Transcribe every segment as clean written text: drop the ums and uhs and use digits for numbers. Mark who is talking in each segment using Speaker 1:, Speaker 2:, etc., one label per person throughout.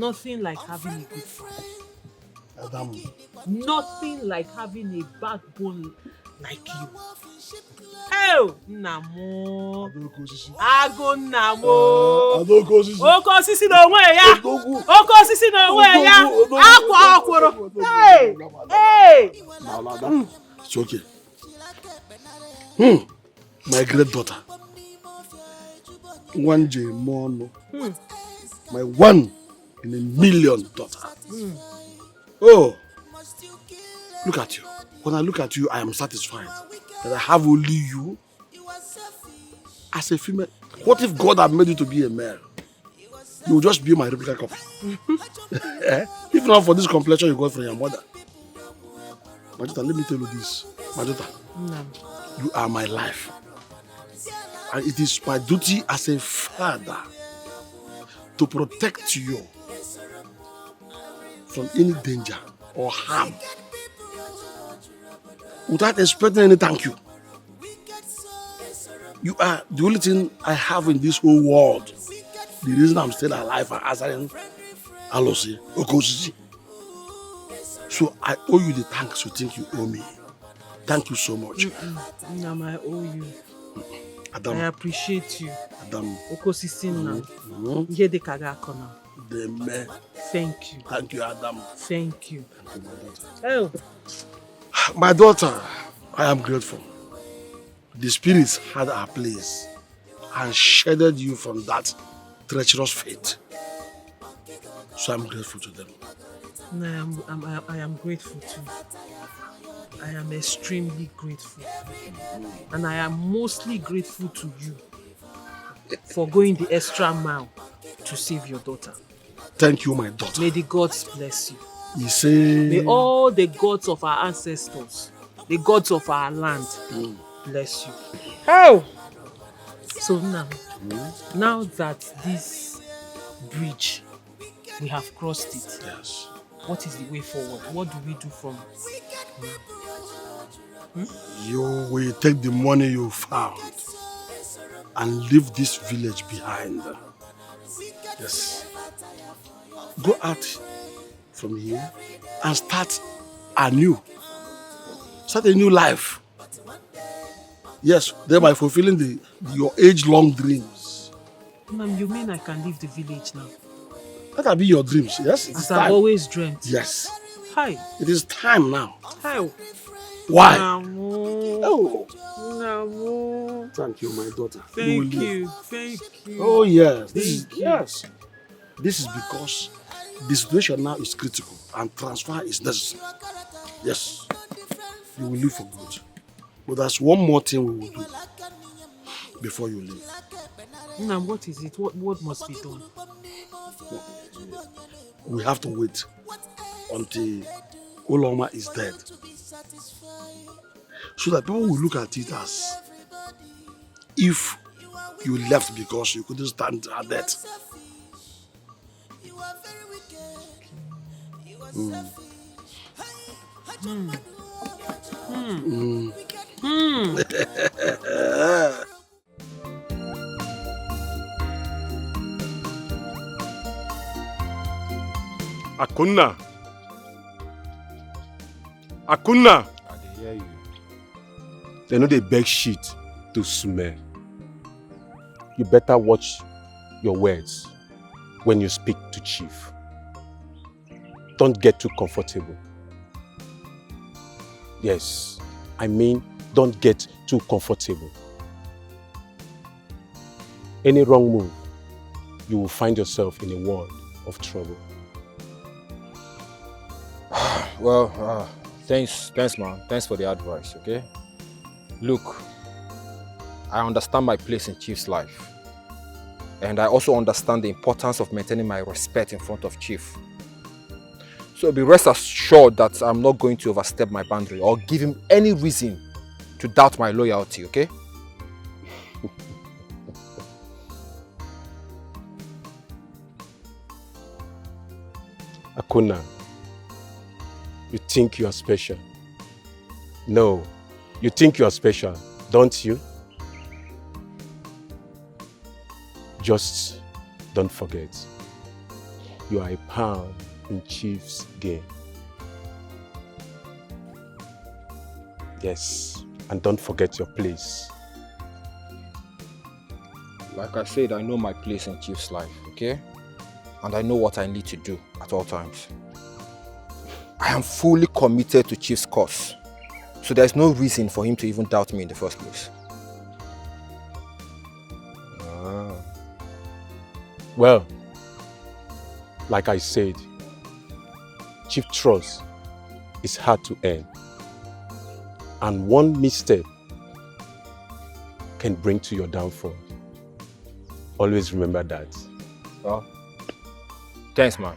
Speaker 1: Nothing like having a good father.
Speaker 2: Adam.
Speaker 1: Nothing like having a backbone like you. Oh, Namo. Ago Namo. Oko sisi no we ya. Oko sisi no we ya. Akwa akworo. Hey. Hey.
Speaker 2: It's okay. My great daughter. One J Mono. My one in a million daughter. Oh, look at you. When I look at you, I am satisfied that I have only you as a female. What if God had made you to be a male? You will just be my replica copy. If not for this complexion you got from your mother. My daughter, let me tell you this. My daughter, you are my life. And it is my duty as a father to protect you from any danger or harm without expecting any thank you. You are the only thing I have in this whole world. The reason I'm still alive and answering Alosi, Okosisi. So I owe you the thanks you think you owe me. Thank you so much.
Speaker 1: I owe you.
Speaker 2: Adam.
Speaker 1: I appreciate you.
Speaker 2: Adam.
Speaker 1: Okosisi now. Thank you.
Speaker 2: Thank you, Adam.
Speaker 1: Thank you.
Speaker 2: Thank you, my daughter.
Speaker 1: Oh.
Speaker 2: My daughter, I am grateful. The spirits had our place and shielded you from that treacherous fate. So I'm grateful to them.
Speaker 1: I am grateful too. I am extremely grateful. And I am mostly grateful to you for going the extra mile to save your daughter.
Speaker 2: Thank you, my daughter.
Speaker 1: May the gods bless you.
Speaker 2: You say...
Speaker 1: May all the gods of our ancestors, the gods of our land, bless you. Oh! So now that this bridge, we have crossed it.
Speaker 2: Yes.
Speaker 1: What is the way forward? What do we do from now?
Speaker 2: You will take the money you found and leave this village behind. Yes. Go out from here and start anew. Start a new life. Yes, thereby fulfilling your age-long dreams.
Speaker 1: Ma'am, you mean I can leave the village now?
Speaker 2: That will be your dreams, yes?
Speaker 1: As I've always dreamt.
Speaker 2: Yes.
Speaker 1: Hi.
Speaker 2: It is time now.
Speaker 1: How?
Speaker 2: Why?
Speaker 1: Namo.
Speaker 2: Oh.
Speaker 1: Namo.
Speaker 2: Thank you, my daughter.
Speaker 1: Thank you. Thank you.
Speaker 2: Oh, yes.
Speaker 1: Yes.
Speaker 2: This is because the situation now is critical and transfer is necessary. Yes. You will live for good. But there's one more thing we will do before you leave.
Speaker 1: Now, what is it? What must be done?
Speaker 2: We have to wait until Oloma is dead. So that people will look at it as if you left because you couldn't stand her death.
Speaker 3: Akunna. Akunna.
Speaker 4: I dey hear you.
Speaker 3: They know they beg shit to smell. You better watch your words when you speak to Chief. Don't get too comfortable. Yes, I mean, don't get too comfortable. Any wrong move, you will find yourself in a world of trouble.
Speaker 4: Well, thanks man. Thanks for the advice, okay? Look, I understand my place in Chief's life. And I also understand the importance of maintaining my respect in front of Chief. So be rest assured that I'm not going to overstep my boundary or give him any reason to doubt my loyalty, okay?
Speaker 3: Akunna, you think you are special? No, you think you are special, don't you? Just don't forget, you are a pawn in Chief's game. Yes, and don't forget your place.
Speaker 4: Like I said, I know my place in Chief's life, okay? And I know what I need to do at all times. I am fully committed to Chief's cause. So there's no reason for him to even doubt me in the first place.
Speaker 3: Well, like I said, Chief trust is hard to earn. And one misstep can bring to your downfall. Always remember that.
Speaker 4: Well, thanks, man.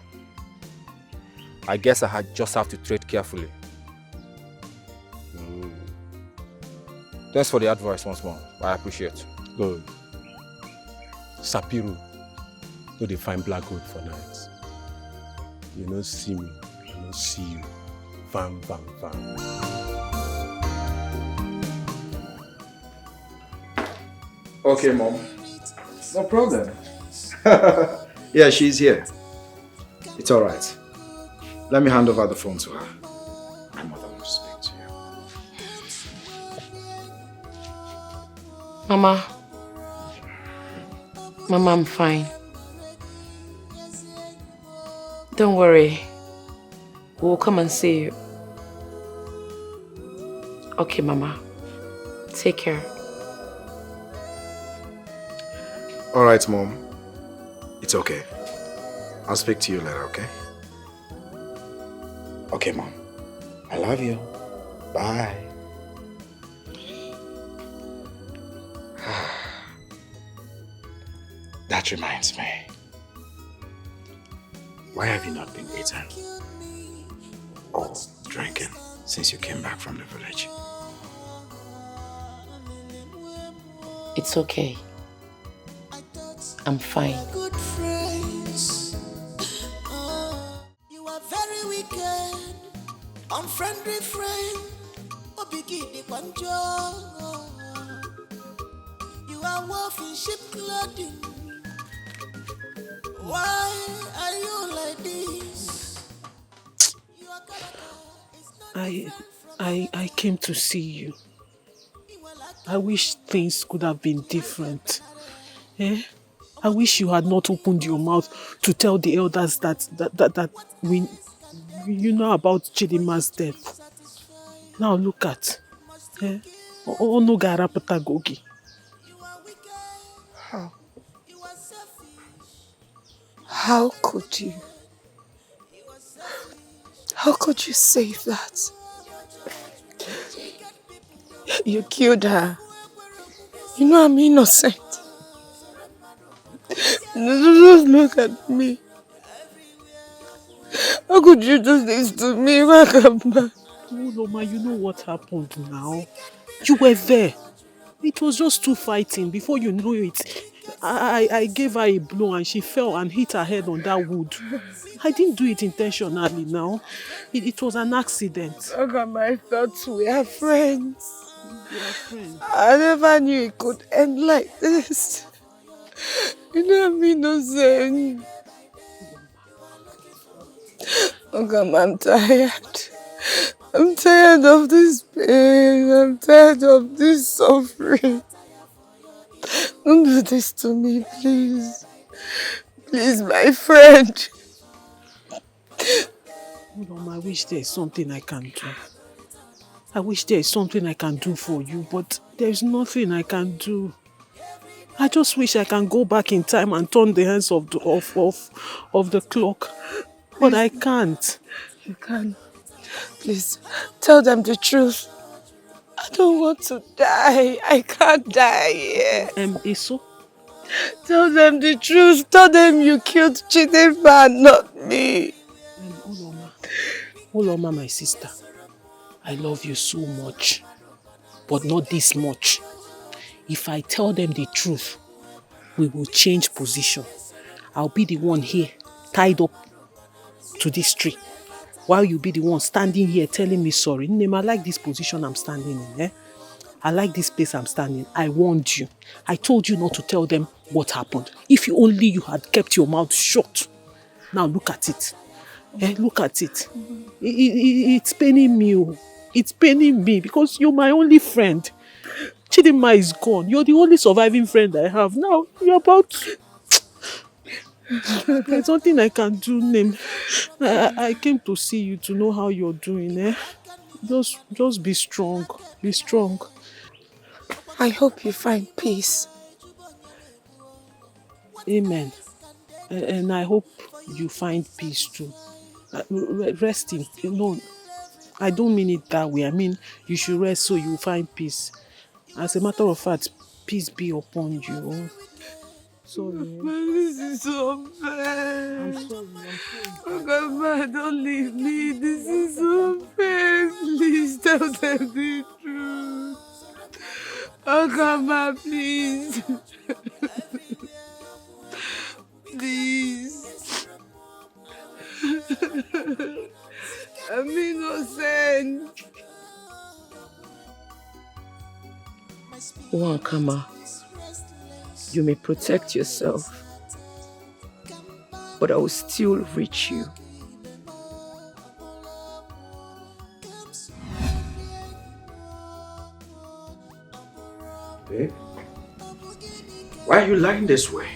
Speaker 4: I guess I just have to tread carefully. Thanks for the advice once more. I appreciate it.
Speaker 3: Good. Sapiru, no dey find black gold for night. You no see me, I no see you. Vam, vam, vam.
Speaker 5: Okay, Mom. No problem. Yeah, she's here. It's all right. Let me hand over the phone to her. My mother wants to speak to you.
Speaker 6: Mama, I'm fine. Don't worry. We'll come and see you. Okay, Mama. Take care.
Speaker 5: All right, Mom. It's okay. I'll speak to you later, okay? Okay, Mom. I love you. Bye. That reminds me. Why have you not been eating or drinking since you came back from the village?
Speaker 6: It's okay. I'm fine.
Speaker 7: Good friends. You are very wicked, unfriendly friend. You are wolf in sheep clothing. Why are you like this?
Speaker 1: I came to see you. I wish things could have been different. I wish you had not opened your mouth to tell the elders that you know about Chidima's death. Now look at. Ono garapata gogi.
Speaker 8: How could you? How could you say that? You killed her. You know I'm innocent. Just look at me. How could you do this to me, Wakamba?
Speaker 1: Loma, you know what happened now? You were there. It was just two fighting. Before you know it, I gave her a blow and she fell and hit her head on that wood. I didn't do it intentionally now. It was an accident.
Speaker 8: Wakamba, I thought we are friends.
Speaker 1: We are friends.
Speaker 8: I never knew it could end like this. You know I'm innocent. Wakamba, I'm tired. I'm tired of this pain. I'm tired of this suffering. Don't do this to me, please. Please, my friend.
Speaker 1: I wish there's something I can do. I wish there's something I can do for you, but there's nothing I can do. I just wish I can go back in time and turn the hands of the clock. But I can't.
Speaker 8: You can. Please, tell them the truth. I don't want to die. I can't die here.
Speaker 1: Eso?
Speaker 8: Tell them the truth. Tell them you killed Chidinma, not me.
Speaker 1: Uloma, my sister. I love you so much. But not this much. If I tell them the truth, we will change position. I'll be the one here, tied up to this tree, while you be the one standing here telling me sorry. Name, I like this position I'm standing in. I like this place I'm standing. I warned you. I told you not to tell them what happened. If only you had kept your mouth shut. Now look at it. Look at it. It's paining me. Oh. It's paining me because you're my only friend. Chidinma is gone. You're the only surviving friend I have. Now you're about to... There's nothing I can do, Name. I came to see you to know how you're doing. Just be strong. Be strong.
Speaker 8: I hope you find peace.
Speaker 1: Amen. And I hope you find peace too. Resting. No, I don't mean it that way. I mean, you should rest so you find peace. As a matter of fact, peace be upon you. Sorry.
Speaker 8: This is so unfair.
Speaker 1: I'm sorry.
Speaker 8: Oh God, man, don't leave me. This is so unfair. Please tell them the truth. Oh God, man, please. Please. I'm innocent. Wankama, you may protect yourself, but I will still reach you.
Speaker 5: Babe, why are you lying this way?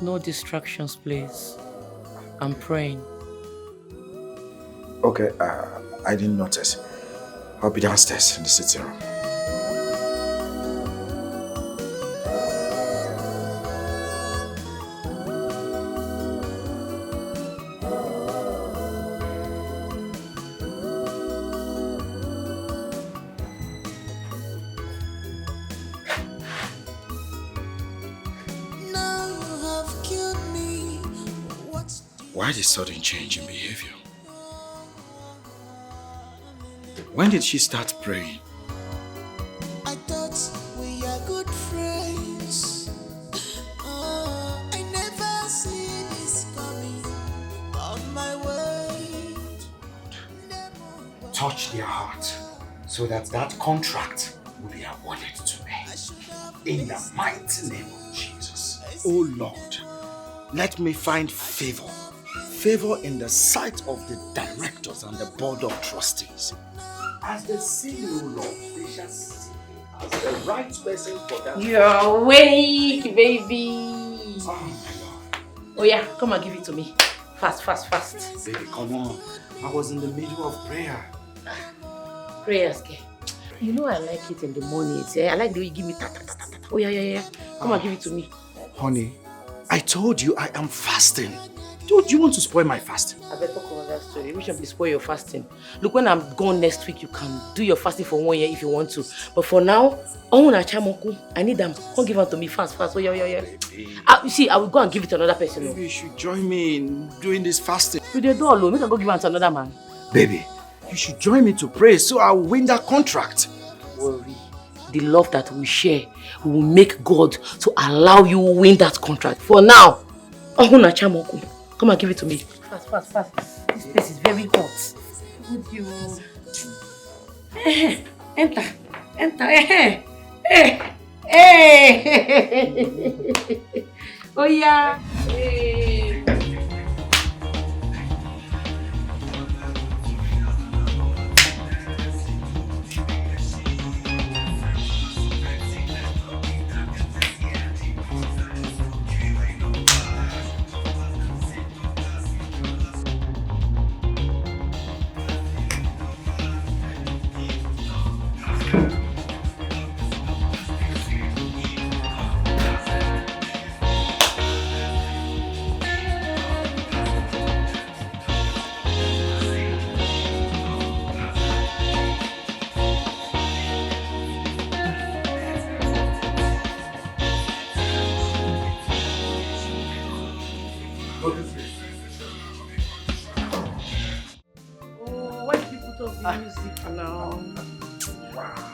Speaker 6: No distractions, please. I'm praying.
Speaker 5: Okay, I didn't notice. I'll be downstairs in the sitting room. Why this sudden change in behavior? When did she start praying?
Speaker 7: I thought we are good friends. I never see this coming on my way.
Speaker 5: Touch their heart so that contract will be awarded to me. In the mighty name of Jesus. Oh Lord, let me find favor. Favor in the sight of the directors and the board of trustees. As they see me, O Lord, they shall see me as the right person for that.
Speaker 6: You're awake, baby.
Speaker 5: Oh my Lord.
Speaker 6: Oh yeah, come and give it to me. Fast, fast, fast.
Speaker 5: Baby, come on. I was in the middle of prayer.
Speaker 6: Prayers, okay. You know I like it in the mornings. I like the way you give me ta ta ta ta ta. Oh yeah. Come and give it to me.
Speaker 5: Honey, I told you I am fasting. Do you want to spoil my fasting?
Speaker 6: I better talk about that story. We should spoil your fasting. Look, when I'm gone next week, you can do your fasting for 1 year if you want to. But for now, I need them. Come give them to me fast. Oh yeah. You see, I will go and give it to another person.
Speaker 5: Maybe you should join me in doing this fasting.
Speaker 6: You the door alone. We can go give it to another man.
Speaker 5: Baby, you should join me to pray so I will win that contract.
Speaker 6: Worry. The love that we share will make God to allow you win that contract. For now, come and give it to me. Fast. This place is very hot. Would you... Enter. Oh yeah. Music now.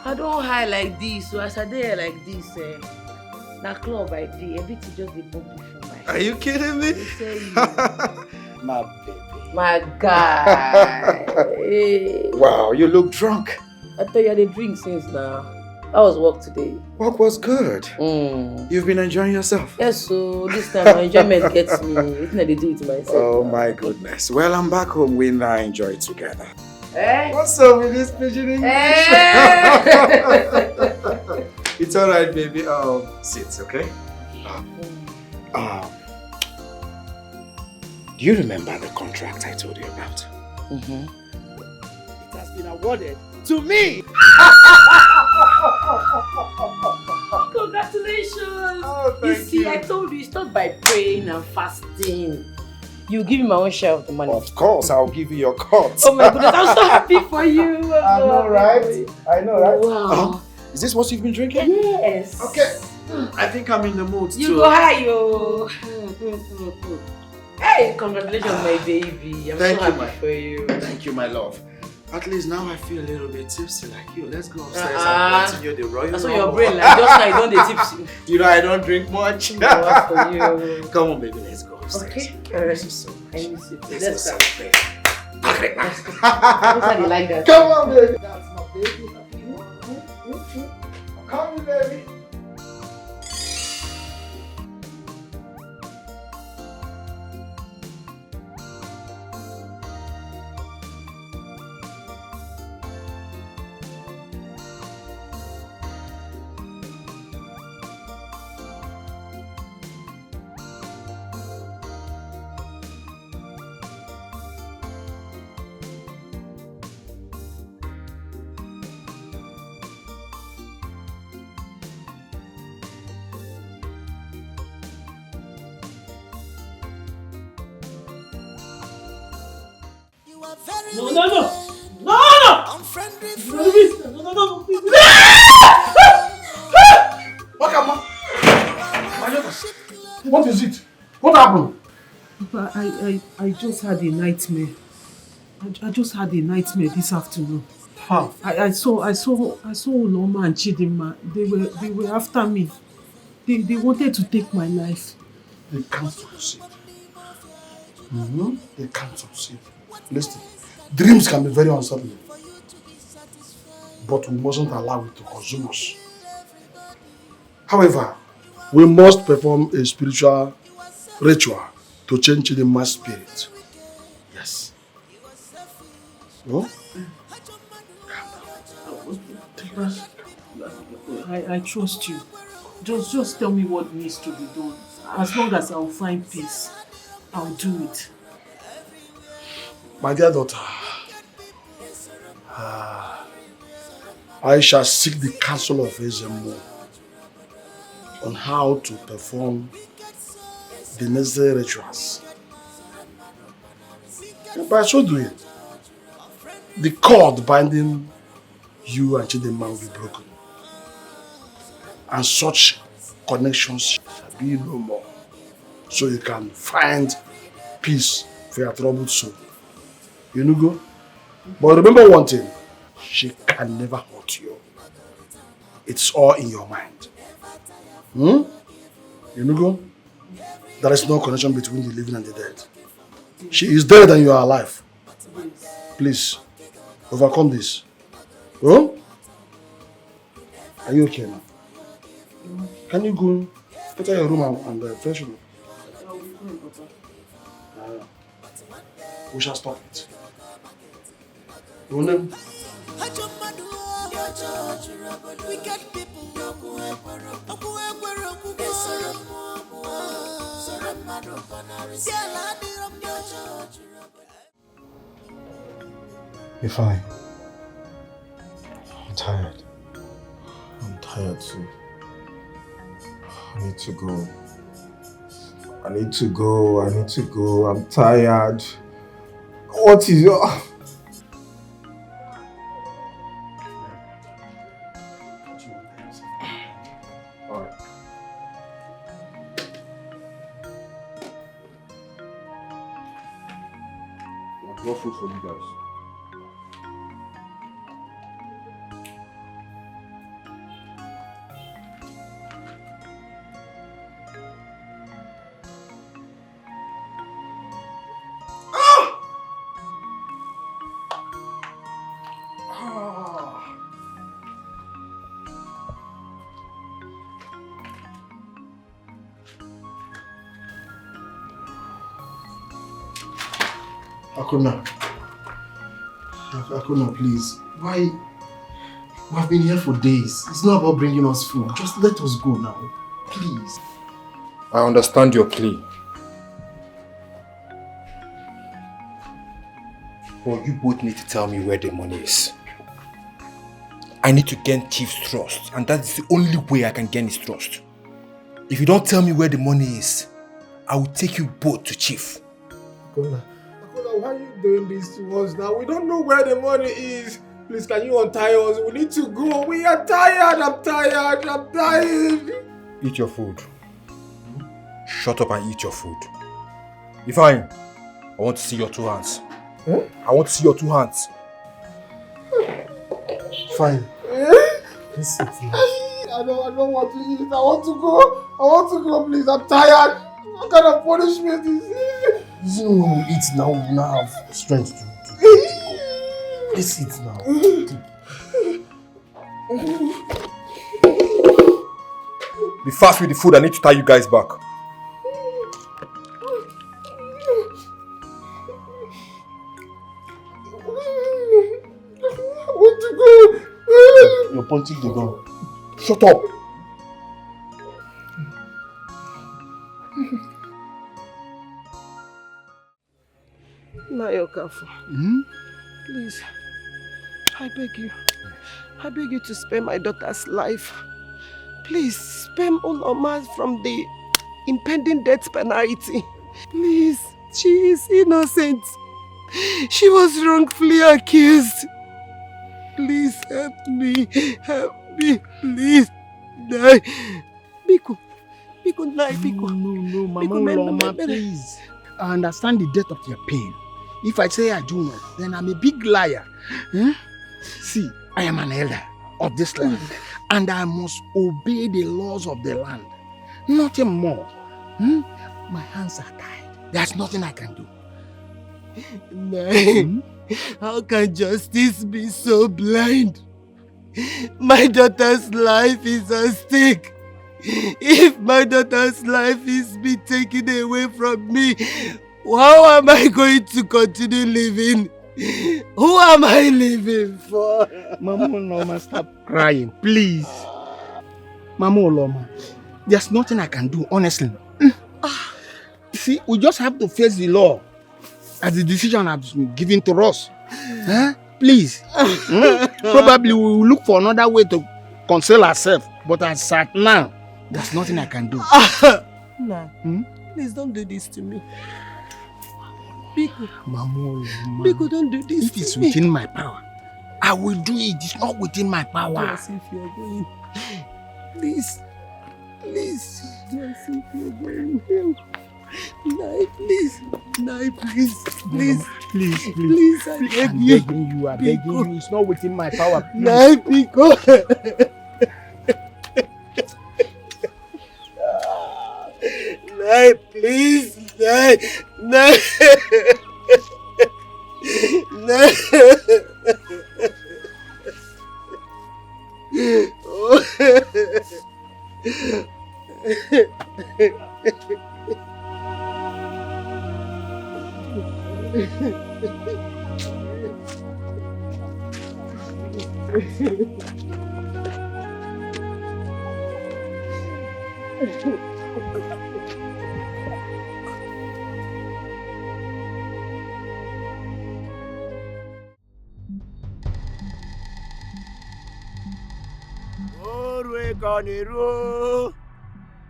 Speaker 6: I don't high like this, so as I dey like this, na club I dey, everything just dey bump for my.
Speaker 5: Are you kidding me? My baby.
Speaker 6: My guy. Hey.
Speaker 5: Wow, you look drunk.
Speaker 6: I thought you had a drink since now. How was work today?
Speaker 5: Work was good. You've been enjoying yourself?
Speaker 6: Yes, so this time my enjoyment gets me. What did I do with myself?
Speaker 5: Oh my goodness. Well, I'm back home. We now enjoy it together.
Speaker 6: Eh?
Speaker 5: What's up with this pigeon English? It's alright, baby. Sit, okay? Do you remember the contract I told you about?
Speaker 6: Mm-hmm.
Speaker 1: It has been awarded to me!
Speaker 6: Congratulations!
Speaker 5: Oh, thank
Speaker 6: you see, I told you, start by praying and fasting. You give me my own share of the money.
Speaker 5: Of course, I'll give you your cut.
Speaker 6: Oh my goodness, I'm so happy for you.
Speaker 5: I know, right? I know, right?
Speaker 6: Wow.
Speaker 5: Is this what you've been drinking?
Speaker 6: Yes.
Speaker 5: Okay. I think I'm in the mood
Speaker 6: You
Speaker 5: to...
Speaker 6: go high, yo. Hey, congratulations, my baby. I'm
Speaker 5: Thank
Speaker 6: so
Speaker 5: you,
Speaker 6: happy for you.
Speaker 5: Thank you, my love. At least now I feel a little bit tipsy like you. Let's go upstairs and continue the royal.
Speaker 6: That's on your brain, like just now you don't dey tipsy.
Speaker 5: You know I don't drink much.
Speaker 6: No, for you.
Speaker 5: Come on, baby, let's go upstairs.
Speaker 6: Okay.
Speaker 5: I miss you so much.
Speaker 6: I miss you too.
Speaker 5: Let's
Speaker 6: Let's
Speaker 5: go
Speaker 6: go.
Speaker 5: celebrate.
Speaker 6: Let's go. How do you like that?
Speaker 5: Come on, baby. That's my baby. Come on, baby.
Speaker 1: No, no, no! No, no! No, no, no!
Speaker 2: What is it? What happened?
Speaker 1: Papa, I just had a nightmare. I just had a nightmare this afternoon.
Speaker 2: How?
Speaker 1: I saw Uloma and Chidinma. They were after me. They wanted to take my life.
Speaker 2: They can't succeed. They can't succeed. Listen, dreams can be very unsettling, but we mustn't allow it to consume us. However, we must perform a spiritual ritual to change the mass spirit. Yes. No?
Speaker 1: I trust you. Just tell me what needs to be done. As long as I'll find peace, I'll do it.
Speaker 2: My dear daughter, I shall seek the counsel of Ezemo on how to perform the necessary rituals. And by so doing, the cord binding you and Chidinma will be broken. And such connections shall be no more. So you can find peace for your troubled soul. You know, go? But remember one thing, she can never hurt you. It's all in your mind. You know, go? There is no connection between the living and the dead. She is dead and you are alive. Please, overcome this. Huh? Are you okay now? Can you go enter your room and freshen up? We shall stop it. Your name?
Speaker 9: You're fine. I'm tired.
Speaker 10: I'm tired too.
Speaker 9: I need to go. I need to go. I'm tired. What is your...
Speaker 2: Alright.
Speaker 3: No food for you guys.
Speaker 10: Akuna. Akuna, please. Why? We have been here for days. It's not about bringing us food. Just let us go now. Please.
Speaker 4: I understand your plea. But you both need to tell me where the money is. I need to gain Chief's trust, and that is the only way I can gain his trust. If you don't tell me where the money is, I will take you both to Chief.
Speaker 9: Akuna, why are you doing this to us now? We don't know where the money is. Please, can you untie us? We need to go. We are tired. I'm tired.
Speaker 4: Eat your food. Shut up and eat your food. Ifeanyi, I want to see your 2 hands.
Speaker 9: Huh?
Speaker 4: I want to see your 2 hands.
Speaker 10: Fine. Please sit now.
Speaker 9: I don't want to eat. I want to go, please. I'm tired. What kind of punishment is this?
Speaker 10: You know when we eat now, we now have strength to go. Please sit now.
Speaker 4: Be fast with the food. I need to tie you guys back.
Speaker 9: I want to go.
Speaker 10: You're pointing the gun.
Speaker 4: Shut up.
Speaker 8: Nayokafu, please, I beg you to spare my daughter's life. Please, spare Uloma from the impending death penalty. Please, she is innocent. She was wrongfully accused. Please help me, please. Die. Biko, die, Biko.
Speaker 2: No, Mama Uloma, please. I understand the depth of your pain. If I say I do not, then I'm a big liar. See, I am an elder of this land, and I must obey the laws of the land. Nothing more. My hands are tied. There's nothing I can do.
Speaker 8: Nai, how can justice be so blind? My daughter's life is at stake. If my daughter's life is being taken away from me, how am I going to continue living? Who am I living for?
Speaker 2: Mama Uloma, stop crying, please. Mama Uloma, there's nothing I can do, honestly. See, we just have to face the law as the decision has been given to us. Please. Probably we will look for another way to console ourselves, but as at now, there's nothing I can do.
Speaker 8: Nah, please don't do this to me. Biko,
Speaker 2: Mama Uloma,
Speaker 8: Biko, don't do this
Speaker 2: if it's
Speaker 8: to me.
Speaker 2: within my power, I will do it. It's not within my power.
Speaker 8: Just if you're going, please, just if you're going. Nai, please, I beg you.
Speaker 2: I'm begging you, it's not within my power.
Speaker 8: Nai, Biko. Nai, please, Nai.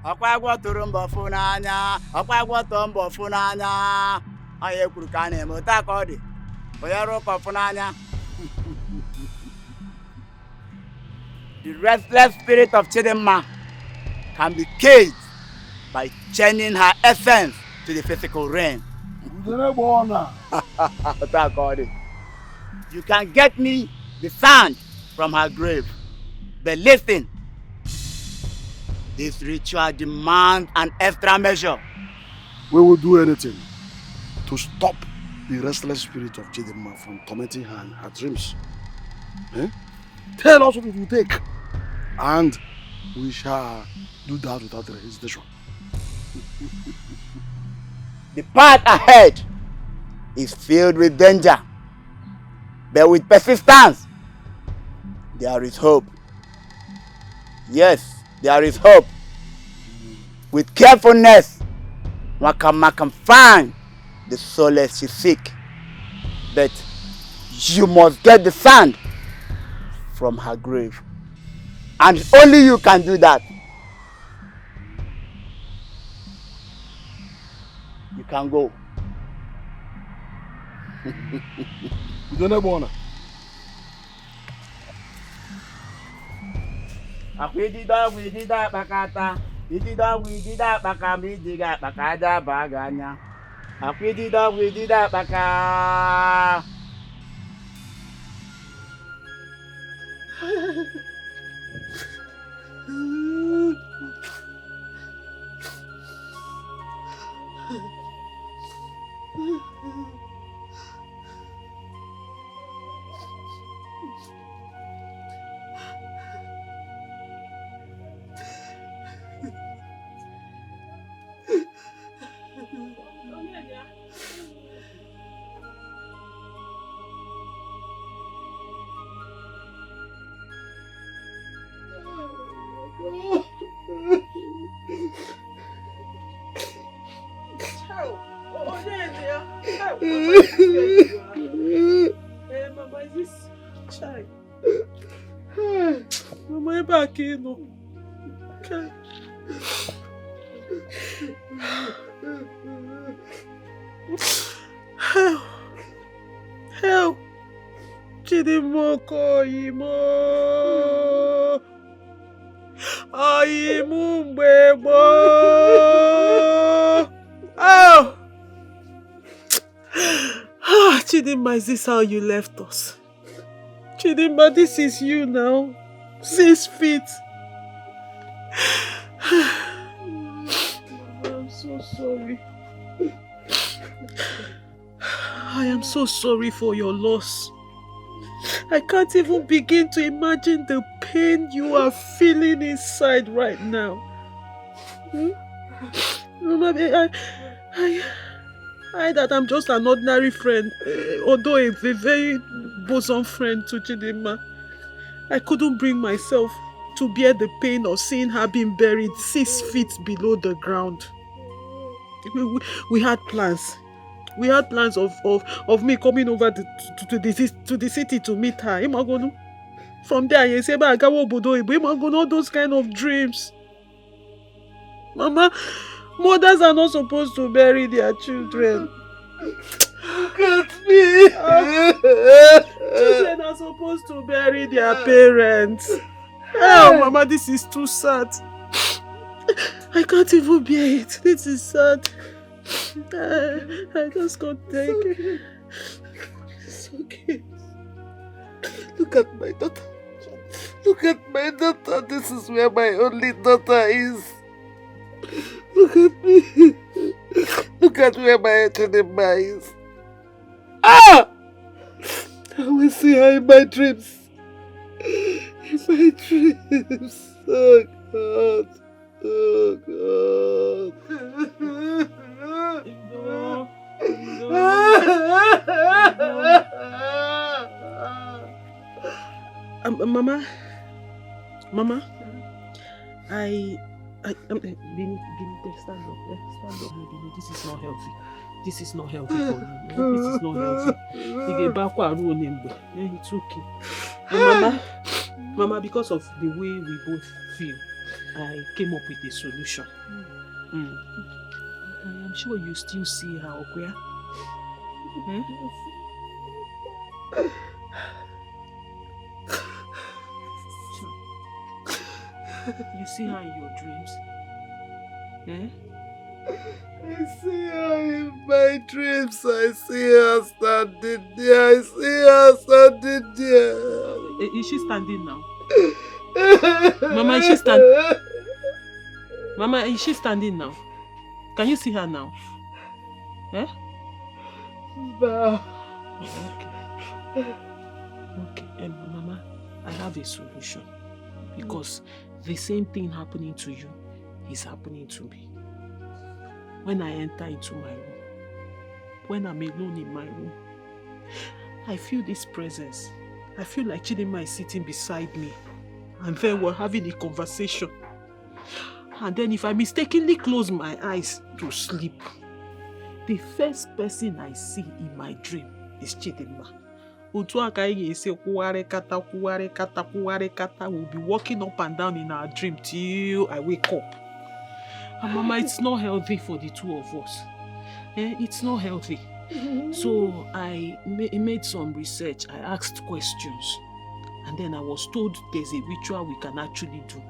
Speaker 11: Ọkwa agwọ tụrụ mbọ fụ n'anya, ọkwa agwọ tụọ mbọ fụ n'anya. Onye kwuru ka a na-eme ụta ka ọ dị. Onye rụ ụkọ fụ n'anya. The restless spirit of Chidinma can be caged by chaining her essence to the physical realm. You can get me the sand from her grave, but listen. This ritual demands an extra measure.
Speaker 2: We will do anything to stop the restless spirit of Chidinma from tormenting her in her dreams. Tell us what it will take, and we shall do that without hesitation.
Speaker 11: The path ahead is filled with danger. But with persistence, there is hope. Yes, there is hope. With carefulness, one can find the solace you seek. But you must get the sand from her grave. And only you can do that. You can go.
Speaker 2: You don't have one.
Speaker 11: Akwidida bakata. Idida baka midiga bakada baganya. Akwidida baka.
Speaker 1: Mama, is this child? Mama, I'm back in. Help! Chidimoko imo. Ayimumbebo. Oh! Chidimma, is this how you left us? Chidimma, this is you now. 6 feet. I'm so sorry. I am so sorry for your loss. I can't even begin to imagine the pain you are feeling inside right now. Mama, I that I'm just an ordinary friend, although a very bosom friend to Chidimma. I couldn't bring myself to bear the pain of seeing her being buried 6 feet below the ground. We had plans. We had plans of me coming over to the city to meet her. From there, you say, all those kind of dreams. Mama, mothers are not supposed to bury their children. Look at me. Children are supposed to bury their parents. Oh, Mama, this is too sad. I can't even bear it. This is sad. I just can't take it. It's okay. Look at my daughter. Look at my daughter. This is where my only daughter is. Look at me. Look at where my Chidimma is. Ah! I will see her in my dreams. In my dreams. Oh God. Oh God. Mama, Bini, stand up. Stand up, Bini. This is not healthy. This is not healthy for you. This is not healthy. It's okay. Mama, because of the way we both feel, I came up with a solution. I am sure you still see her, Okwia. You see her in your dreams? I see her in my dreams. I see her standing there. Is she standing now? Mama, is she standing? Mama, is she standing now? Can you see her now? Okay, Mama, I have a solution. Because the same thing happening to you is happening to me. When I enter into my room, when I'm alone in my room, I feel this presence. I feel like Chidinma is sitting beside me. And then we're having a conversation. And then if I mistakenly close my eyes to sleep, the first person I see in my dream is Chidinma. We'll be walking up and down in our dream till I wake up. And Mama, it's not healthy for the two of us. It's not healthy. So I made some research. I asked questions. And then I was told there's a ritual we can actually do.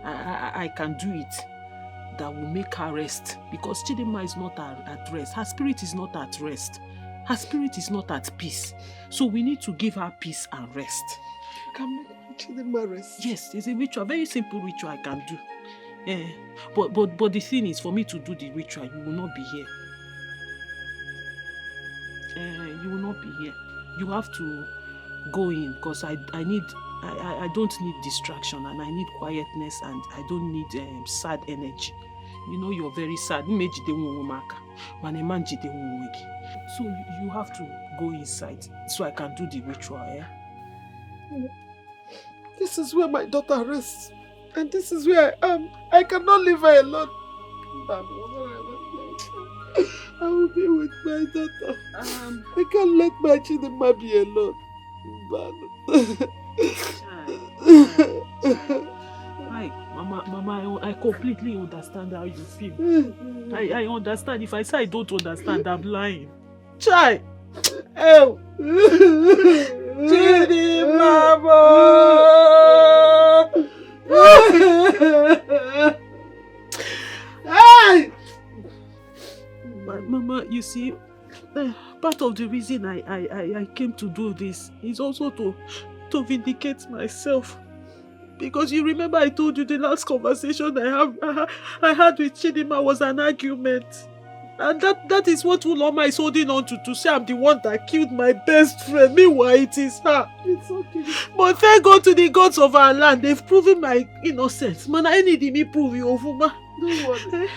Speaker 1: I can do it. That will make her rest. Because Chidinma is not at rest. Her spirit is not at rest. Her spirit is not at peace. So we need to give her peace and rest.
Speaker 10: You can make Chidinma rest?
Speaker 1: Yes, it's a ritual. Very simple ritual I can do. But the thing is, for me to do the ritual, you will not be here. You will not be here. You have to go in because I don't need distraction and I need quietness and I don't need sad energy. You know you're very sad. So you have to go inside so I can do the ritual.
Speaker 10: This is where my daughter rests. And this is where I am. I cannot leave her alone. I will be with my daughter. I can't let my Chidinma be alone.
Speaker 1: Mama, I completely understand how you feel. I understand. If I say I don't understand, I'm lying. Chai! Oh! Chidinma! Mama, you see, part of the reason I came to do this is also to vindicate myself. Because you remember I told you the last conversation I had with Chidinma was an argument. And that is what Uloma is holding on to say I'm the one that killed my best friend. Meanwhile, it is her.
Speaker 10: It's okay.
Speaker 1: But thank God to the gods of our land, they've proven my innocence. Man, I need me prove you, Ofuma.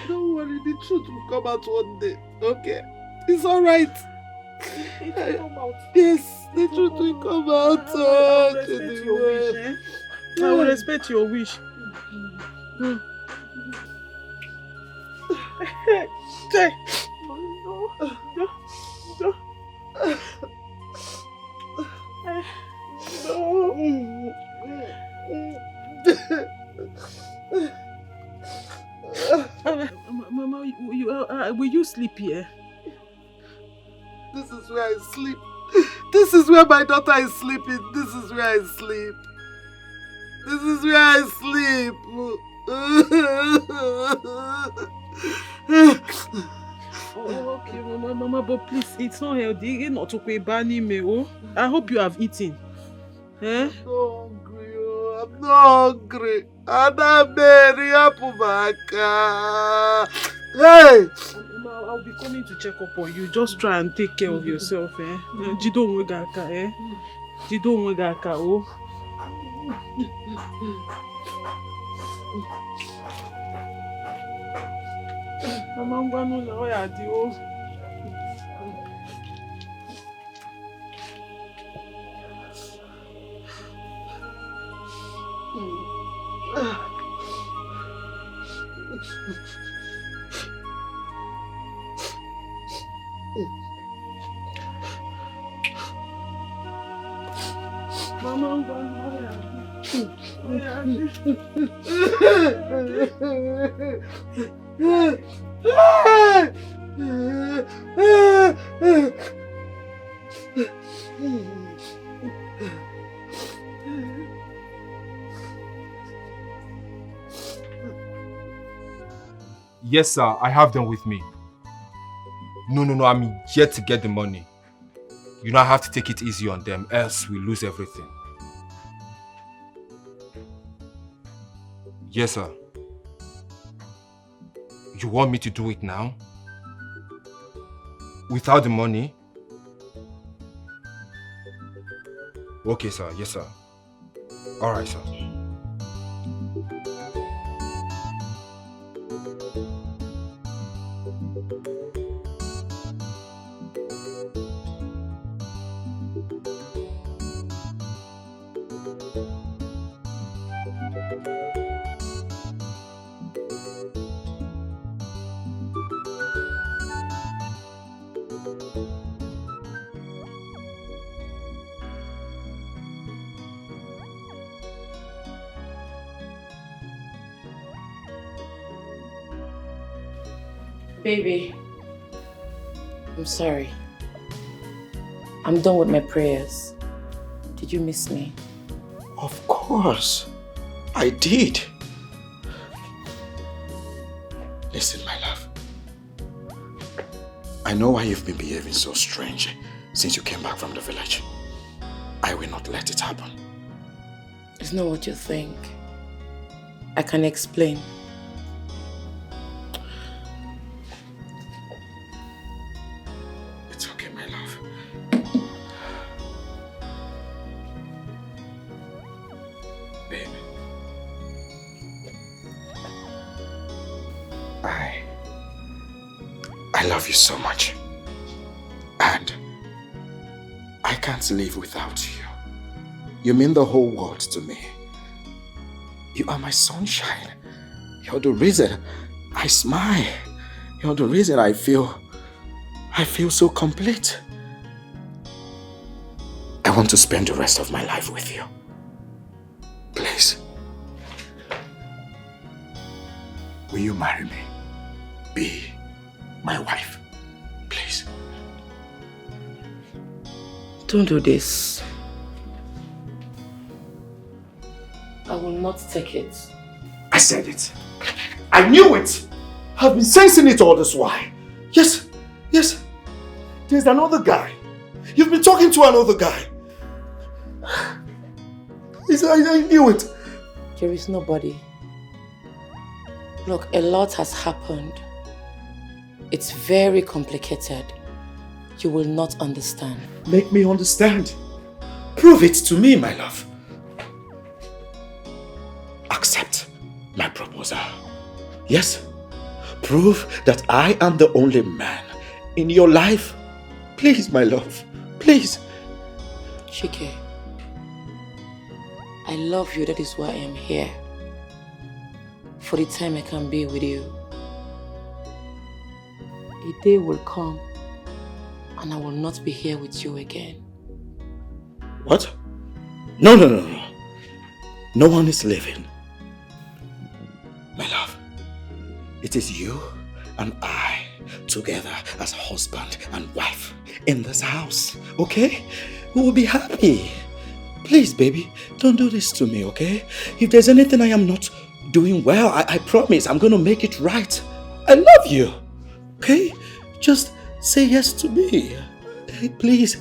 Speaker 10: Don't worry, the truth will come out one day. Okay? It's alright.
Speaker 1: It will come out.
Speaker 10: Yes, the truth will come out.
Speaker 1: I will respect your wish. Mama, will you sleep here?
Speaker 10: This is where I sleep. This is where my daughter is sleeping. This is where I sleep. This is where I sleep.
Speaker 1: Okay, Mama, but please, it's not healthy. Not to pay bani me. I hope you have eaten.
Speaker 10: I'm not hungry. I'm not hungry. Hey!
Speaker 1: I'll be coming to check up on you. Just try and take care of yourself. Jido nwegaka. Jido nwegaka. Mama, ngwanu na oya di o. Mama, ngwanu oya di.
Speaker 4: Yes, sir, I have them with me. No, I'm yet to get the money. You know, I have to take it easy on them, else we lose everything. Yes, sir. You want me to do it now? Without the money? Okay, sir. Yes, sir. All right, sir.
Speaker 6: Baby, I'm sorry. I'm done with my prayers. Did you miss me?
Speaker 5: Of course, I did. Listen, my love. I know why you've been behaving so strange since you came back from the village. I will not let it happen.
Speaker 6: It's not what you think. I can explain.
Speaker 5: It's okay, my love. Babe. I love you so much. And I can't live without you. You mean the whole world to me. You are my sunshine. You're the reason I smile. You're the reason I feel so complete. I want to spend the rest of my life with you. Please. Will you marry me? Be my wife. Please.
Speaker 6: Don't do this. I will not take it.
Speaker 5: I said it. I knew it. I've been sensing it all this while. Yes, yes. There's another guy. You've been talking to another guy. I knew it.
Speaker 6: There is nobody. Look, a lot has happened. It's very complicated. You will not understand.
Speaker 5: Make me understand. Prove it to me, my love. Accept my proposal. Yes? Prove that I am the only man in your life. Please, my love. Please.
Speaker 6: Chike, I love you. That is why I am here. For the time I can be with you. A day will come and I will not be here with you again.
Speaker 5: What? No. No one is leaving. My love, it is you and I together as husband and wife in this house, okay? We will be happy. Please, baby, don't do this to me, okay? If there's anything I am not doing well, I promise I'm going to make it right. I love you, okay? Just say yes to me. Okay, please.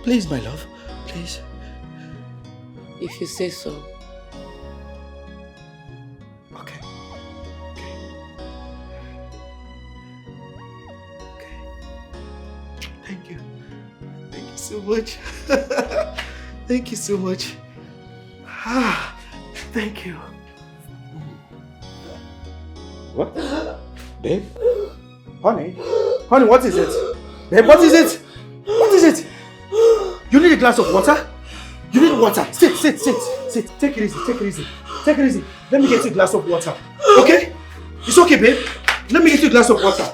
Speaker 5: Please, my love, please.
Speaker 6: If you say so.
Speaker 5: Okay. Thank you. Thank you so much. Thank you so much. Thank you. What? Babe? Honey, what is it? Babe, what is it? What is it? You need a glass of water? You need water. Sit. Take it easy. Let me get you a glass of water. Okay? It's okay, babe. Let me get you a glass of water.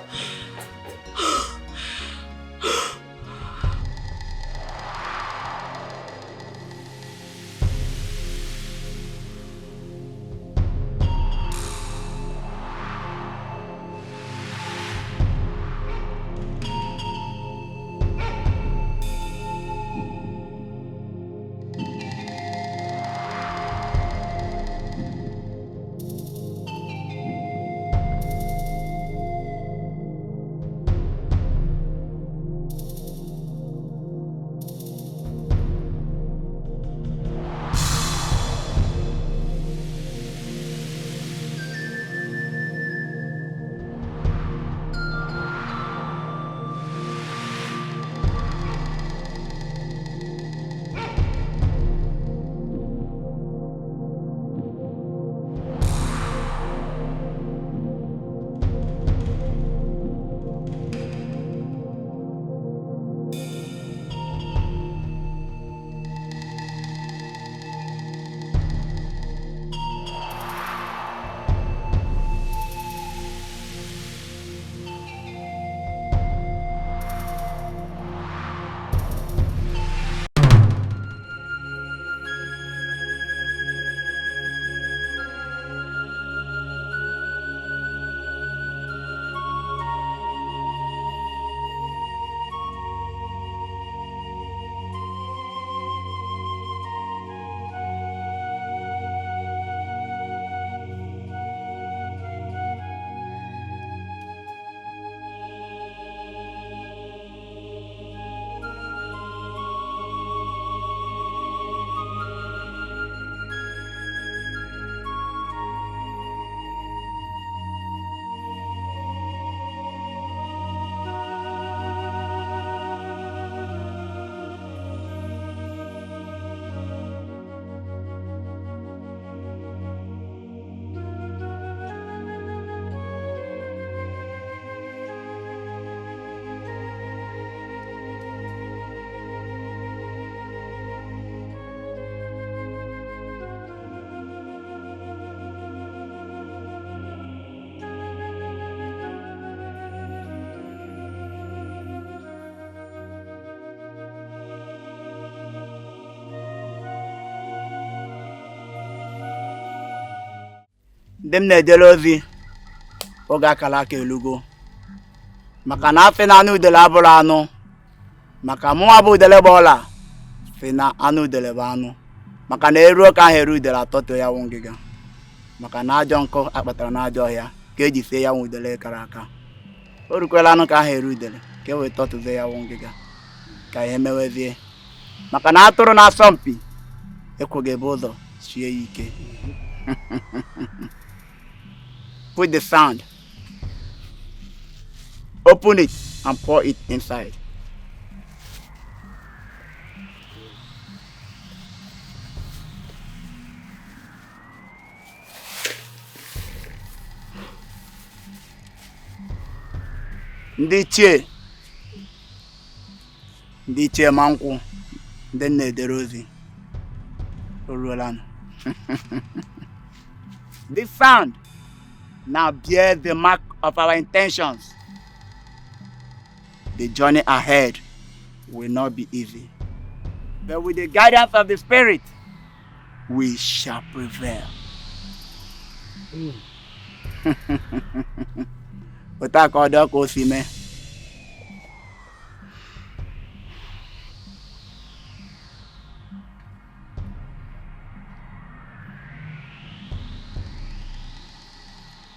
Speaker 11: Dem na-edere ozi oge akara aka elugo maka na afị na anụ udele abụrụ anụ maka mụnwa bụ udele gba ọla fi na anụ udele bụ anụ maka na eruo ka ahụ eru udele atọtụ ya wụ ngịga maka na ajọ nkụ akpatara na ajọ ọhịa ka eji sie ya wụ udele kara aka o rukwela anụ ka ahụ eru udele ka e wee tọtụzie ya wụ ngịga ka ihe mewezie maka na atụrụ na-asọ mpi ekwughị ebe ụzọ sie ya ike. Put the sand, open it and pour it inside. Ndị ichie ma nkwụ ndị na-edere ozi oruola. This sand now bears the mark of our intentions. The journey ahead will not be easy, but with the guidance of the Spirit, we shall prevail.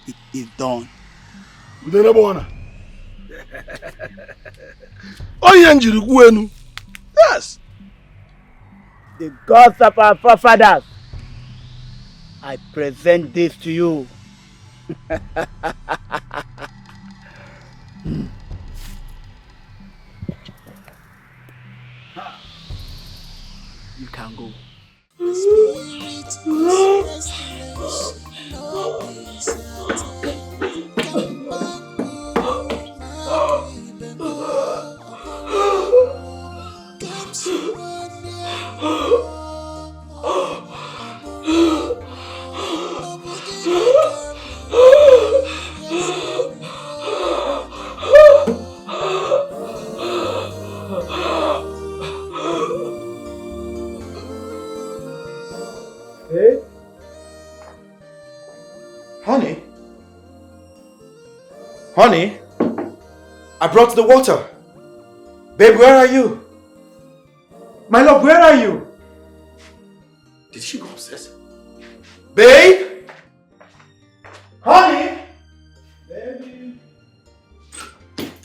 Speaker 11: It is done.
Speaker 2: Yes.
Speaker 11: The gods of our forefathers, I present this to you. You can go.
Speaker 5: Hey? Honey? Honey? I brought the water. Babe, where are you? My love, where are you? Did she go upstairs? Babe? Honey? Baby?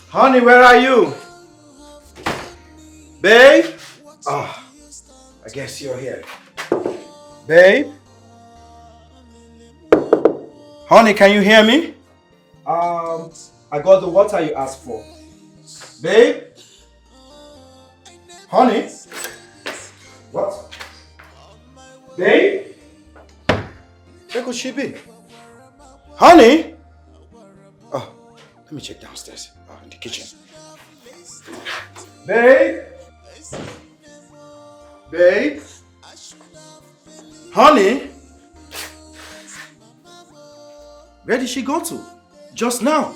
Speaker 5: Honey, where are you? Babe? Ah, I guess you're here. Babe? Honey, can you hear me? I got the water you asked for. Babe? Honey? What? Babe? Where could she be? Honey? Oh, let me check downstairs. In the kitchen. Babe? Babe? Honey? Where did she go to? Just now.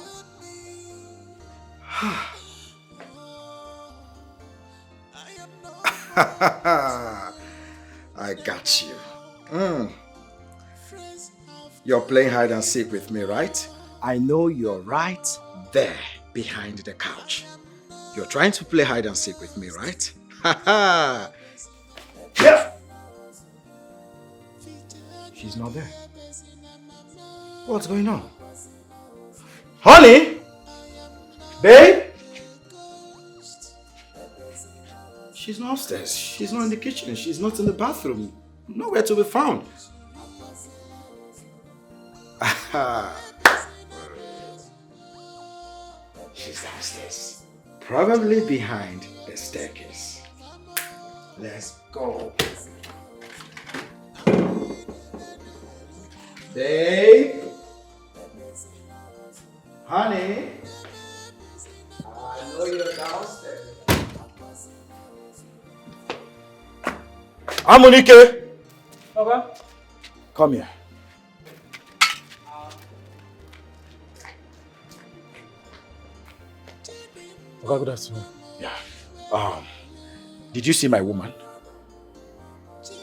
Speaker 5: I got you. You're playing hide and seek with me, right? I know you're right there behind the couch. You're trying to play hide and seek with me, right? Yeah. She's not there. What's going on? Honey? Babe? She's not upstairs. She's not in the kitchen. She's not in the bathroom. Nowhere to be found. She's downstairs. Probably behind the staircase. Let's go. Babe? Honey? I know you're downstairs. Amunike!
Speaker 1: Papa?
Speaker 5: Come here.
Speaker 2: Okay, good afternoon.
Speaker 5: Yeah. Did you see my woman?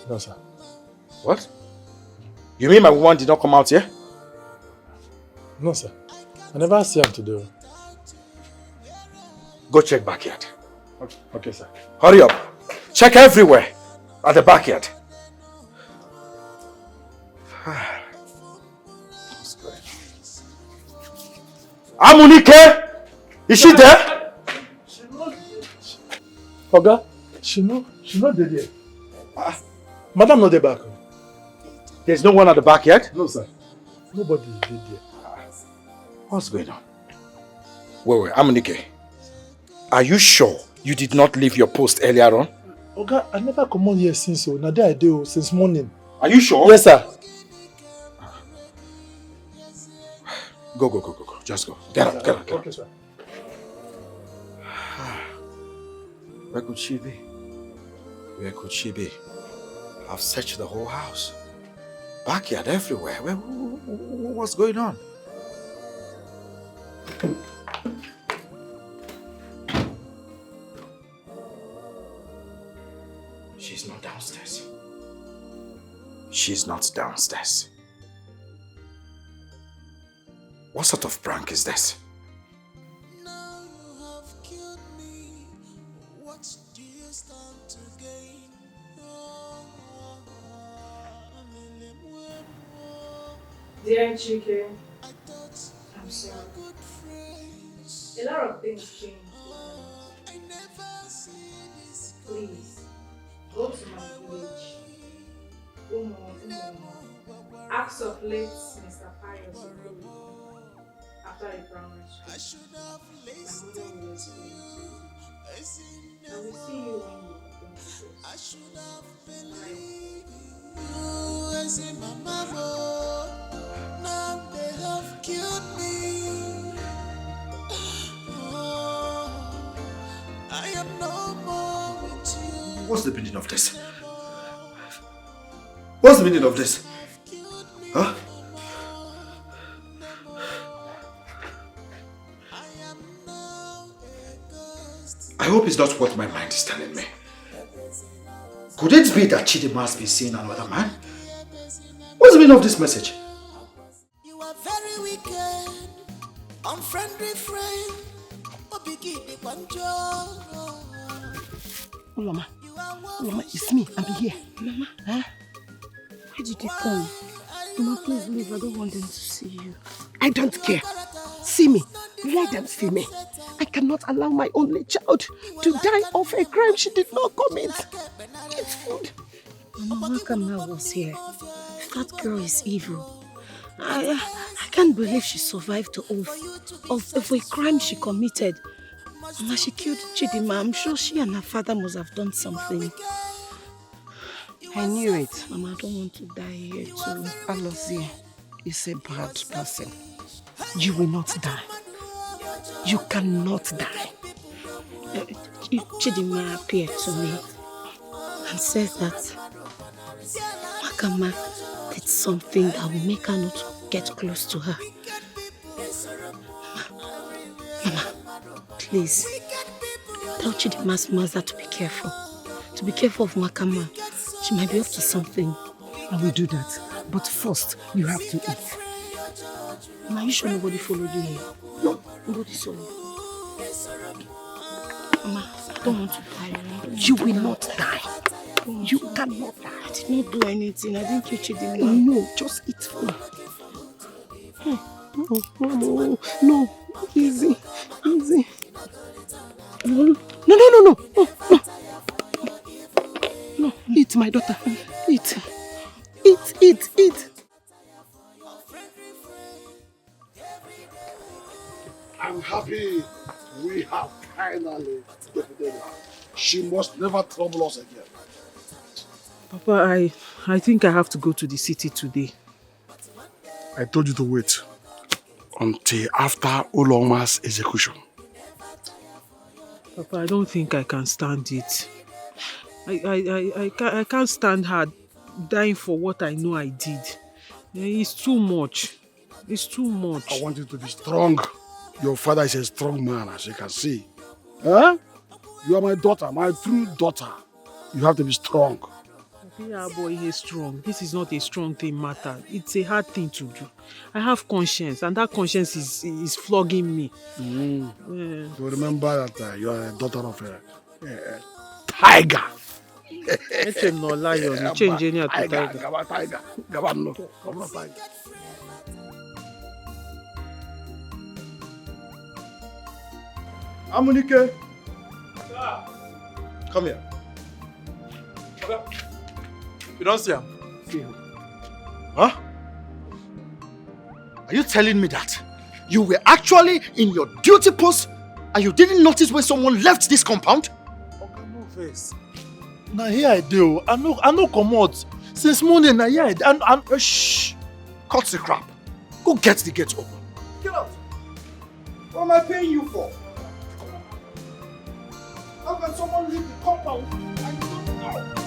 Speaker 2: No, sir.
Speaker 5: What? You mean my woman did not come out here?
Speaker 9: No, sir. I never see him today.
Speaker 5: Go check backyard.
Speaker 9: Okay, sir.
Speaker 5: Hurry up. Check everywhere at the backyard. Amunike! Is she there?
Speaker 9: Oga, she not there. Madam not there back.
Speaker 5: There's no one at the backyard?
Speaker 9: No, sir. Nobody is there.
Speaker 5: What's going on? Wait, Amunike. Are you sure you did not leave your post earlier on?
Speaker 9: Oga, I never come on here since so. Now there I do since morning.
Speaker 5: Are you sure?
Speaker 9: Yes, sir.
Speaker 5: Go. Just go. Get up.
Speaker 9: Okay, sir.
Speaker 5: Where could she be? Where could she be? I've searched the whole house. Backyard everywhere. What's going on? She's not downstairs. She's not downstairs. What sort of prank is this?
Speaker 12: Dear Chike, I'm sorry. A lot of things changed. Please, go to my village. Umo. Ask of late Mr. Pius after a primary school. My mother will explain to you. I will see you when you open the post.
Speaker 7: Now they have killed me. I am no more with you.
Speaker 5: What's the meaning of this? What's the meaning of this? Huh? I hope it's not what my mind is telling me. Could it be that Chidima has been seeing another man? What's the meaning of this message?
Speaker 7: You are very wicked, unfriendly friend.
Speaker 6: Ulama, it's me. I'm here. Mama, huh? Why did you come? Mama, please leave. I don't want them to see you. I don't care. See me. Let them see me. I cannot allow my only child to die of a crime she did not commit. It's food. Mama, Kama was here. That girl is evil. I can't believe she survived of a crime she committed. Mama, she killed Chidima. I'm sure she and her father must have done something.
Speaker 11: I knew it.
Speaker 6: Mama, I don't want to die here too.
Speaker 11: Alozie is a bad person.
Speaker 6: You will not die. You cannot die. Chidima appeared to me and said that Makama did something that will make her not get close to her. Mama, please, tell Chidima's mother to be careful. To be careful of Makama. She might be up to something.
Speaker 11: I will do that. But first, you have to eat.
Speaker 6: Mama, are you sure nobody followed you here? No, nobody saw you. Mama, I don't want to die.
Speaker 11: You will not die. You cannot die.
Speaker 6: I did not do anything. I didn't kill Chidima.
Speaker 11: No, just eat food.
Speaker 6: No. Easy. No. No, eat, my daughter. Eat.
Speaker 2: I'm happy we have finally defeated her. She must never trouble us again.
Speaker 1: Papa, I think I have to go to the city today.
Speaker 2: I told you to wait until after Uloma's execution.
Speaker 1: Papa, I don't think I can stand it. I can't stand her dying for what I know I did. It's too much.
Speaker 2: I want you to be strong. Your father is a strong man, as you can see. Huh? You are my daughter, my true daughter. You have to be strong.
Speaker 1: Yeah, boy, he's strong. This is not a strong thing matter. It's a hard thing to do. I have conscience, and that conscience is flogging me.
Speaker 2: So remember that you are a daughter of a tiger.
Speaker 1: Echem no lion, you change any to tiger.
Speaker 2: Tiger. Gabano. Tiger.
Speaker 5: Amunike. Come here.
Speaker 9: Okay. You don't see him?
Speaker 5: See him. Huh? Are you telling me that you were actually in your duty post and you didn't notice when someone left this compound?
Speaker 9: Okay, no face. Now here I do. I no come out. Since morning, now here I do.
Speaker 5: Shh. Cut the crap. Go get the gate open.
Speaker 9: Get out. What am I paying you for? How can someone leave the compound and you don't know?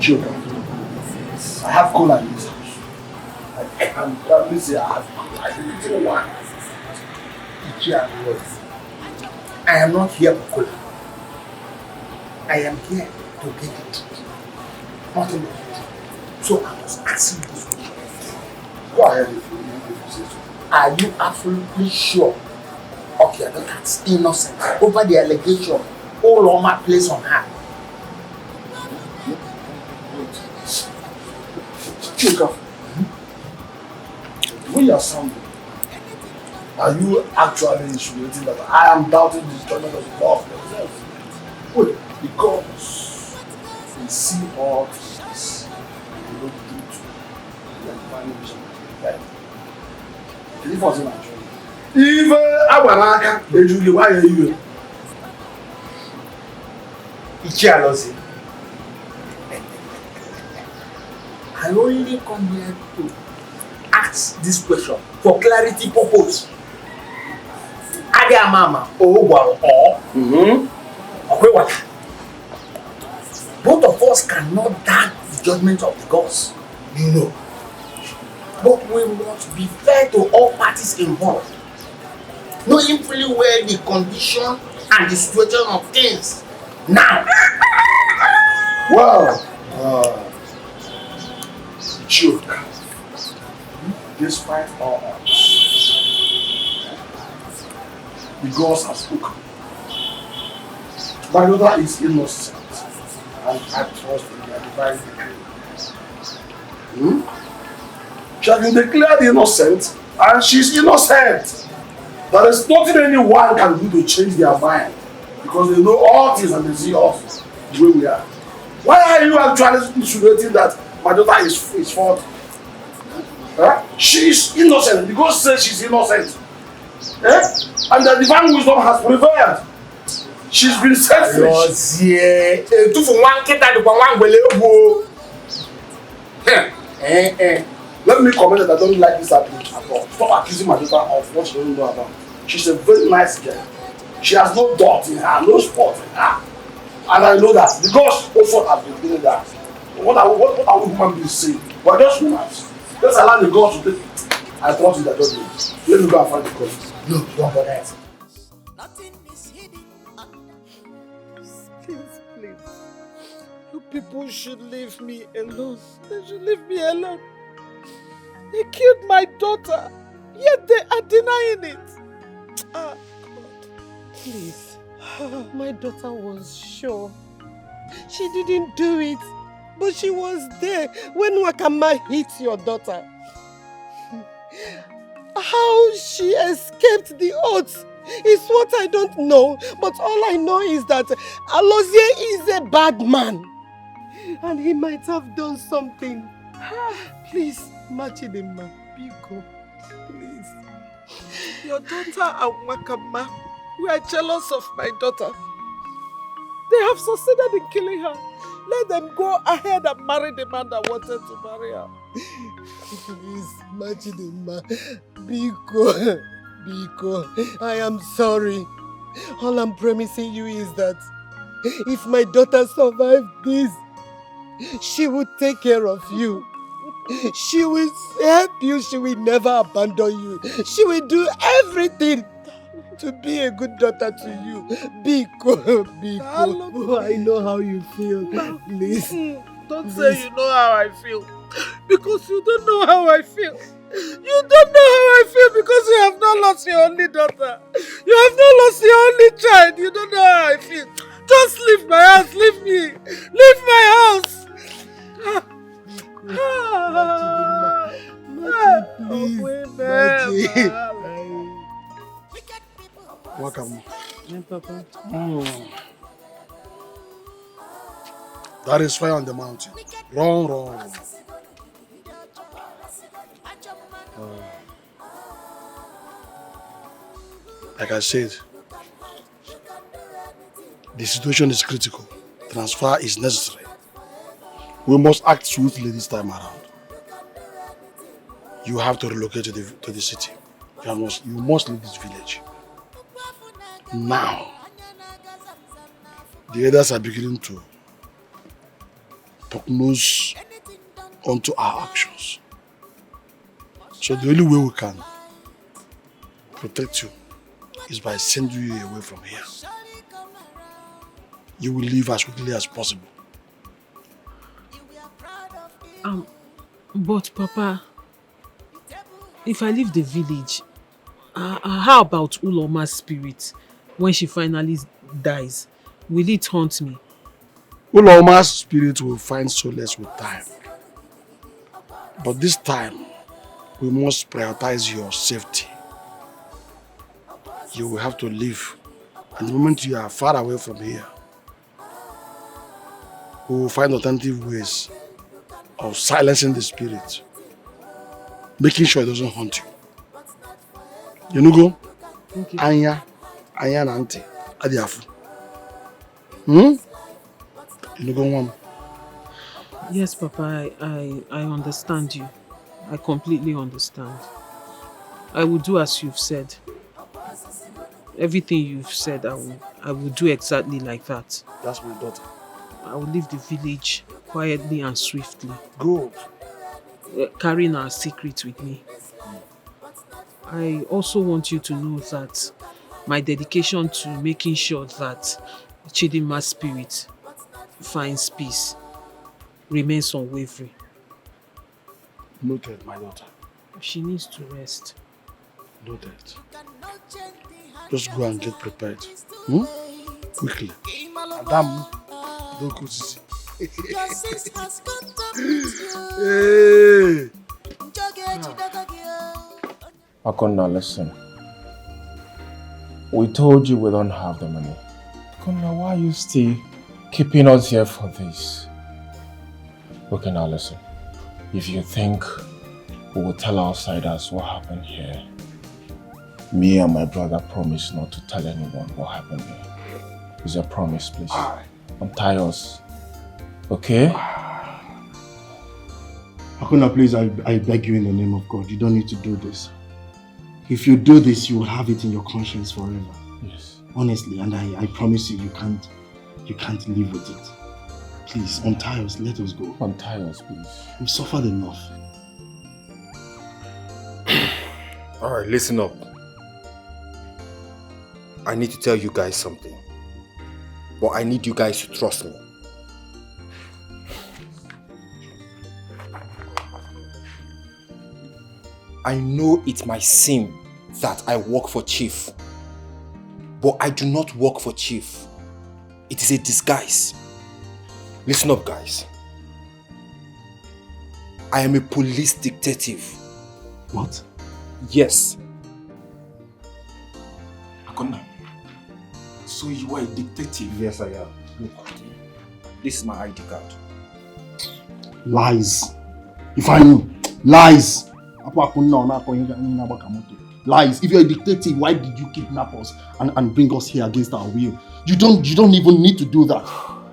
Speaker 2: Children, I have cola in this house. I can proudly say I have cola. I didn't know why. I am not here for cola. I am here to get it. Nothing more. So I was asking this question. Go ahead if you say so. Are you absolutely sure of your daughter's innocence over the allegation all Roma placed on her? When you are sounding, are you actually insinuating that I am doubting the judgment of the law of themselves? Wait, because they see all things they don't do to the divine vision, right? If I was in Nigeria, even Abaraka, they do the why are you? Ichialosi. I only come here to ask this question for clarity purpose. Adia mama, both of us cannot doubt the judgment of the gods, you know. But we must be fair to all parties involved, knowing fully well the condition and the situation of things now. Well, joke. Despite all odds, the gods have spoken. My daughter is innocent, and I trust in their divine decree. She has been declared innocent, and she's innocent. There is nothing anyone can do to change their mind, because they know all things and they see us the way we are. Why are you actually insinuating that my daughter is fault? She is innocent. The God says she's innocent. And the divine wisdom has prevailed. She's been set free. Let me comment that I don't like this approach at all. Stop accusing my daughter of what she doesn't know about. She's a very nice girl. She has no doubt in her, no spot in her. And I know that because also has been doing that. What are we human beings saying? We're just humans. Let's allow the gods to take it. I thought that judgment. Let me go and find the gods. No, don't go there.
Speaker 10: Please. You people should leave me alone. They should leave me alone. They killed my daughter, yet they are denying it. God. Please. My daughter was sure. She didn't do it, but she was there when Wakama hit your daughter. How she escaped the oath is what I don't know, but all I know is that Alozie is a bad man. And he might have done something. Please, Machidema, Biko, please. Your daughter and Wakama were jealous of my daughter. They have succeeded in killing her. Let them go ahead and marry the man that wanted to marry her.
Speaker 9: Please, Machidinma, Biko, Biko, I am sorry. All I'm promising you is that if my daughter survives this, she will take care of you. She will help you. She will never abandon you. She will do everything to be a good daughter to you. Biko, Biko, I know how you feel. Please.
Speaker 10: Don't say you know how I feel. Because you don't know how I feel. You don't know how I feel because you have not lost your only daughter. You have not lost your only child. You don't know how I feel. Just leave my house. Leave me. Leave my house.
Speaker 9: Please.
Speaker 2: Welcome.
Speaker 6: Yeah, Papa.
Speaker 2: That is fire on the mountain. Wrong. Like I said, the situation is critical. Transfer is necessary. We must act swiftly this time around. You have to relocate to the city. You must leave this village. Now, the others are beginning to prognose onto our actions. So the only way we can protect you is by sending you away from here. You will leave as quickly as possible.
Speaker 1: But Papa, if I leave the village, how about Uloma's spirit when she finally dies? Will it haunt me?
Speaker 2: Uloma's spirit will find solace with time. But this time, we must prioritize your safety. You will have to leave. And the moment you are far away from here, we will find alternative ways of silencing the spirit, making sure it doesn't haunt you. You know, go?
Speaker 1: Okay.
Speaker 2: Anya na auntie, adiafu. You know, go one.
Speaker 1: Yes, Papa, I understand you. I completely understand. I will do as you've said. Everything you've said, I will do exactly like that.
Speaker 2: That's my daughter.
Speaker 1: I will leave the village quietly and swiftly.
Speaker 2: Good.
Speaker 1: Carrying our secret with me. I also want you to know that my dedication to making sure that Chidima's spirit finds peace remains unwavering.
Speaker 2: Noted, my daughter.
Speaker 1: She needs to rest.
Speaker 2: Noted. Just go and get prepared. Quickly. Adam, don't go to see. Hey!
Speaker 4: Akonna, listen. We told you we don't have the money. Akonna, why are you still keeping us here for this? Okay, now listen. If you think we will tell outsiders what happened here, me and my brother promise not to tell anyone what happened here. It's a promise, please. I'm tired. Okay?
Speaker 2: Akonna, please, I beg you in the name of God, you don't need to do this. If you do this, you will have it in your conscience forever.
Speaker 4: Yes.
Speaker 2: Honestly, and I promise you, you can't live with it. Please, untie us, let us go.
Speaker 4: Untie us, please.
Speaker 2: We've suffered enough.
Speaker 4: Alright, listen up. I need to tell you guys something. But I need you guys to trust me. I know it might seem that I work for Chief, but I do not work for Chief. It is a disguise. Listen up, guys. I am a police detective.
Speaker 2: What?
Speaker 4: Yes. Akonna, so you are a detective?
Speaker 2: Yes, I am.
Speaker 4: Look, this is my ID card.
Speaker 2: Lies. If I knew. Lies. Lies. If you're a detective, why did you kidnap us and bring us here against our will? You don't even need to do that.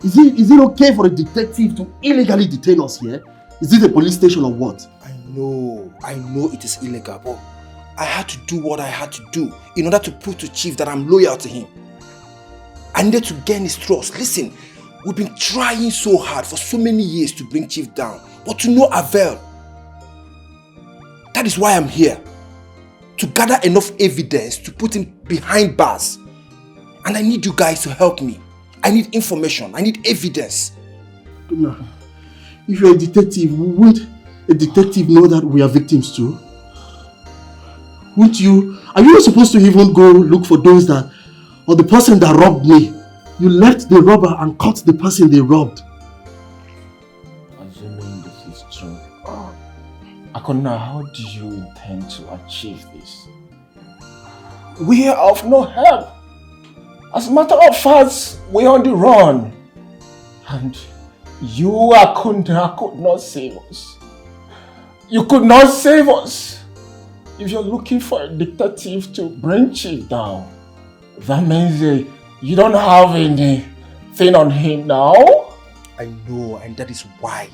Speaker 2: Is it okay for a detective to illegally detain us here? Is it a police station or what?
Speaker 5: I know it is illegal, but I had to do what I had to do in order to prove to Chief that I'm loyal to him. I needed to gain his trust. Listen, we've been trying so hard for so many years to bring Chief down, but to no avail. That is why I'm here. To gather enough evidence to put him behind bars. And I need you guys to help me. I need information. I need evidence.
Speaker 2: No. If you're a detective, won't a detective know that we are victims too? Won't you? Are you not supposed to even go look for those that, or the person that robbed me? You left the robber and caught the person they robbed.
Speaker 13: Assuming this is true, Akona, how do you intend to achieve this? We are of no help. As a matter of fact, we're on the run. And you, Akuna, could not save us. You could not save us. If you're looking for a detective to bring Chief down, that means you don't have anything on him now?
Speaker 5: I know, and that is why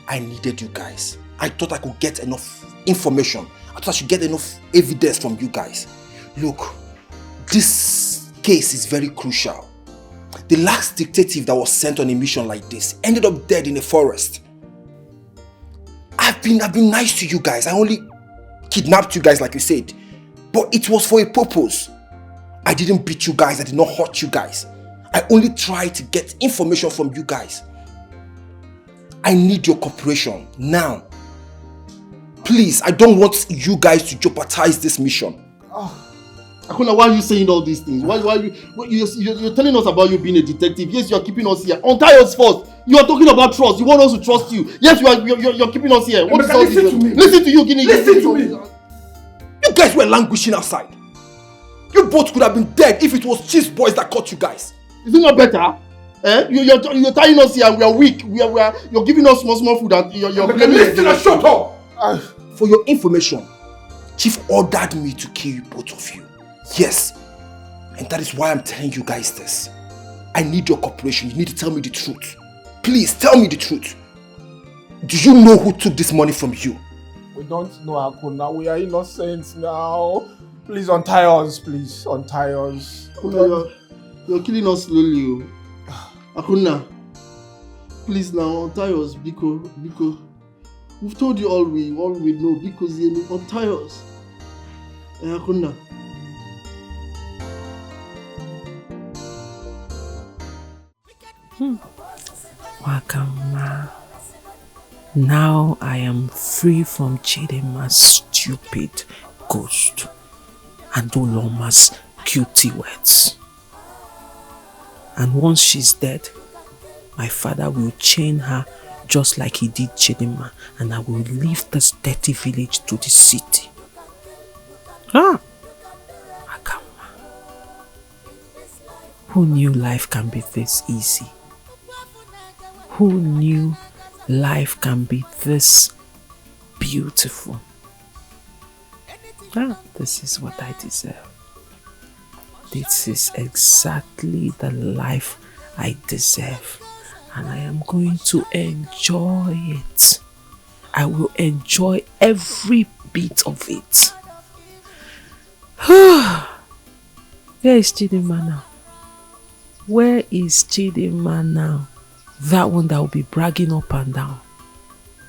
Speaker 5: I needed you guys. I thought I could get enough information. I thought I should get enough evidence from you guys. Look, this case is very crucial. The last detective that was sent on a mission like this ended up dead in a forest. I've been nice to you guys. I only kidnapped you guys like you said. But it was for a purpose. I didn't beat you guys. I did not hurt you guys. I only tried to get information from you guys. I need your cooperation now. Please, I don't want you guys to jeopardize this mission.
Speaker 2: Akuna, why are you saying all these things? You're telling us about you being a detective. Yes, you're keeping us here. Untie us first. You are talking about trust. You want us to trust you. Yes, you're keeping us here. What is all this? Listen to you, Guinea.
Speaker 5: Listen to me. You guys were languishing outside. You both could have been dead if it was Chief's boys that caught you guys.
Speaker 2: Is it not better? You're tying us here and we are weak. You're giving us small food and you're blaming us.
Speaker 5: Shut up! For your information, Chief ordered me to kill you both of you. Yes. And that is why I'm telling you guys this. I need your cooperation. You need to tell me the truth. Please, tell me the truth. Do you know who took this money from you?
Speaker 13: We don't know, Akuna. We are innocent now. Please untie us, please. Untie us.
Speaker 2: Akuna, you're killing us slowly. Akuna, please now untie us, Biko. We've told you all we know, because you untie us. Akuna.
Speaker 1: Wakama. Now I am free from Chidema's stupid ghost and Oloma's cutie words. And once she's dead, my father will chain her just like he did Chidema, and I will leave this dirty village to the city. Wakama. Who knew life can be this easy? Who knew life can be this beautiful? This is what I deserve. This is exactly the life I deserve. And I am going to enjoy it. I will enjoy every bit of it. Where is Chidema now? Where is Chidema now? That one that will be bragging up and down.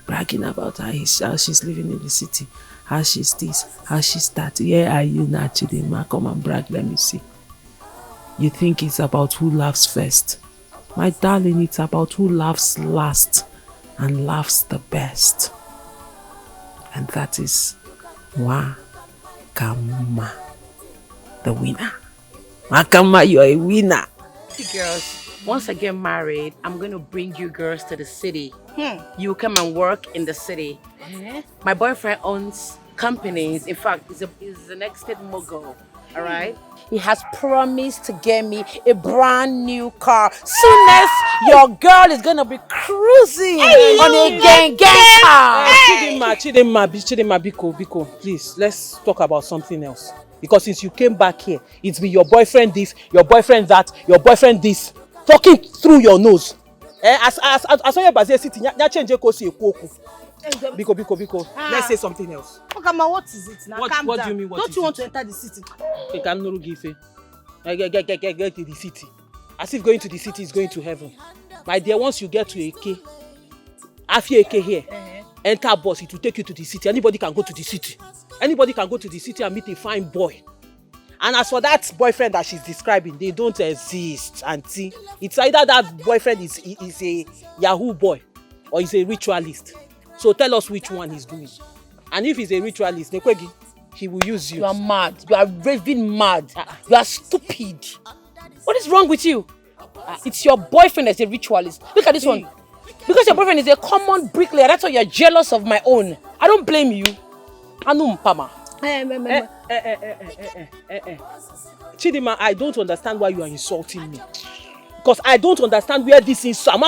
Speaker 1: Bragging about how she's living in the city. How she's this, how she's that. Where are you now, Chidema? Come and brag, let me see. You think it's about who laughs first? My darling, it's about who laughs last and laughs the best. And that is Wakama, the winner. Wakama, you're a winner.
Speaker 6: Girls, once I get married, I'm going to bring you girls to the city. You come and work in the city. My boyfriend owns companies. In fact, he's an estate mogul. All right? He has promised to get me a brand new car. Soon as your girl is going to be cruising on a gang car.
Speaker 1: Chidema, Biko, please, let's talk about something else. Because since you came back here, it's been your boyfriend this, your boyfriend that, your boyfriend this. talking through your nose. As you base sitting, ya change kosi ekoku. Biko. Let's say something else.
Speaker 14: Okay, ma, what is it now?
Speaker 1: What do you mean?
Speaker 14: Don't you want to enter the city?
Speaker 1: You can no give it. Get to the city. As if going to the city is going to heaven. My dear, once you get to AK, after AK here, enter bus, it will take you to the city. Anybody can go to the city. Anybody can go to the city and meet a fine boy. And as for that boyfriend that she's describing, they don't exist, auntie. It's either that boyfriend is a Yahoo boy or is a ritualist. So tell us which one he's doing. And if he's a ritualist, Nekwegi, he will use you.
Speaker 6: You are mad. You are raving mad. You are stupid. What is wrong with you? It's your boyfriend that's a ritualist. Look at this one. Because your boyfriend is a common bricklayer, that's why you're jealous of my own. I don't blame you. Anum Pama.
Speaker 1: Chidima, I don't understand why you are insulting me. Because I don't understand where this insult. I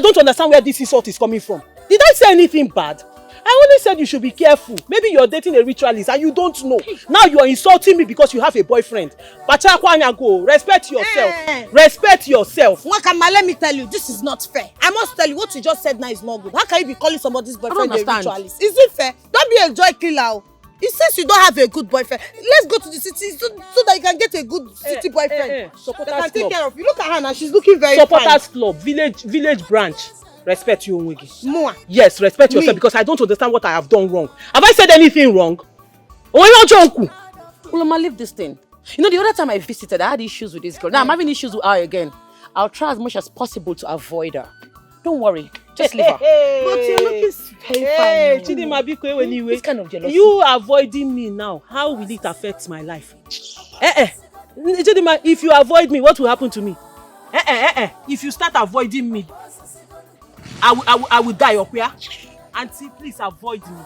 Speaker 1: don't understand where this insult is coming from. Did I say anything bad? I only said you should be careful. Maybe you're dating a ritualist and you don't know. Now you are insulting me because you have a boyfriend. Respect yourself. Respect yourself.
Speaker 14: Wakama, let me tell you, this is not fair. I must tell you, what you just said now is not good. How can you be calling somebody's boyfriend a ritualist? Is it fair? Don't be a joy killer. It says you don't have a good boyfriend. Let's go to the city so that you can get a good city boyfriend. They can take care of you. Look at her now, she's looking very fine.
Speaker 1: Supporters club, village branch. Respect you, Nwegi.
Speaker 14: More.
Speaker 1: Yes, respect yourself because I don't understand what I have done wrong. Have I said anything wrong?
Speaker 6: Uloma, leave this thing. You know, the other time I visited, I had issues with this girl. Now I'm having issues with her again. I'll try as much as possible to avoid her. Don't worry. Just leave her.
Speaker 14: But you're looking very fine.
Speaker 1: Chidima Biko, anyway.
Speaker 6: This kind of jealousy.
Speaker 1: You avoiding me now, how will it affect my life? Chidima, if you avoid me, what will happen to me? If you start avoiding me, I will die up here. Auntie, please avoid me.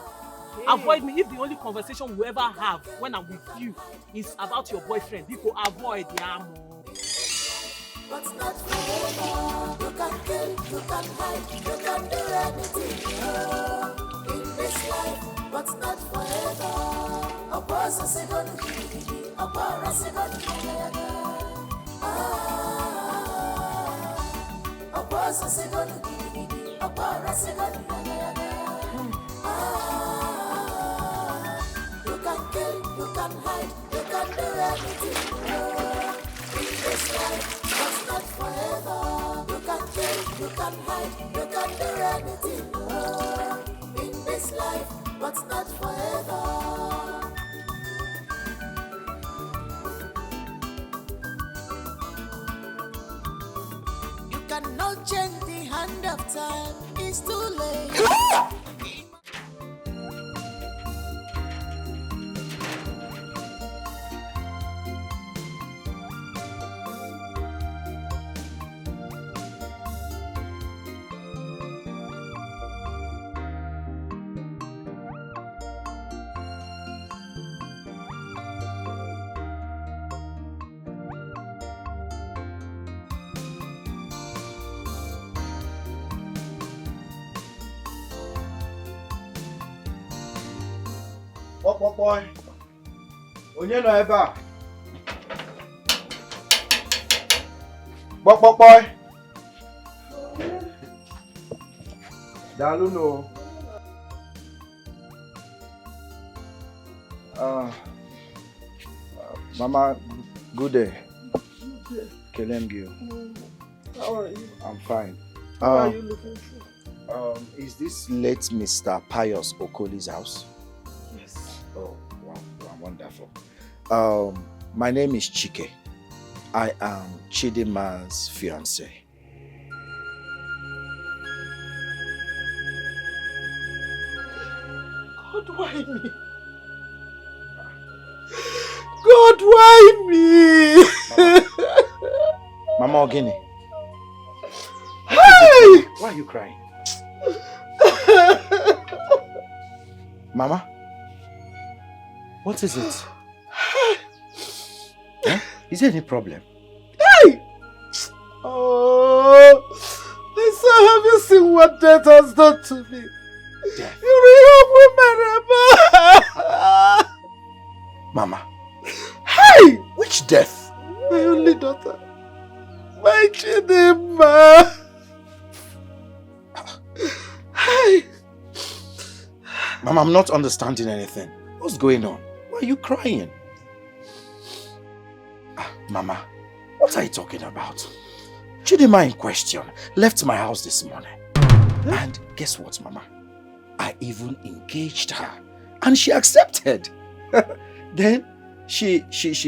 Speaker 1: Avoid me. If the only conversation we ever have when I'm with you is about your boyfriend, you go avoid
Speaker 7: But not forever. You can kill, you can hide, you can do anything in this life, but not forever. A boss is a gun, a bar is a gun. A boss is a gun, a bar is a gun. You can kill, you can hide, you can do anything in this life. But not forever. You can kill, you can hide, you can do anything in this life, but not forever. You cannot change the hand of time. It's too late.
Speaker 5: Boy. Onye no ebe a? Boy. Dalu no. Mama, good day. Kelengio.
Speaker 10: How are you?
Speaker 5: I'm fine.
Speaker 10: What are you looking for?
Speaker 5: Is this late Mr. Pius Okoli's house?
Speaker 10: Yes.
Speaker 5: Oh, wow, wonderful. My name is Chike. I am Chidima's fiancé.
Speaker 10: God, why me? God, why me?
Speaker 5: Mama Ogini.
Speaker 10: Hey!
Speaker 5: Why are you crying? Mama? What is it? Huh? Is there any problem?
Speaker 10: Hey! Oh, Lisa, have you seen what death has done to me?
Speaker 5: Death?
Speaker 10: You remember?
Speaker 5: Mama.
Speaker 10: Hey!
Speaker 5: Which death?
Speaker 10: My only daughter. My Chidimma. Hi.
Speaker 5: Mama, I'm not understanding anything. What's going on? Why are you crying? Mama, what are you talking about? Chidimma in question left my house this morning. And guess what, Mama? I even engaged her. And she accepted. Then she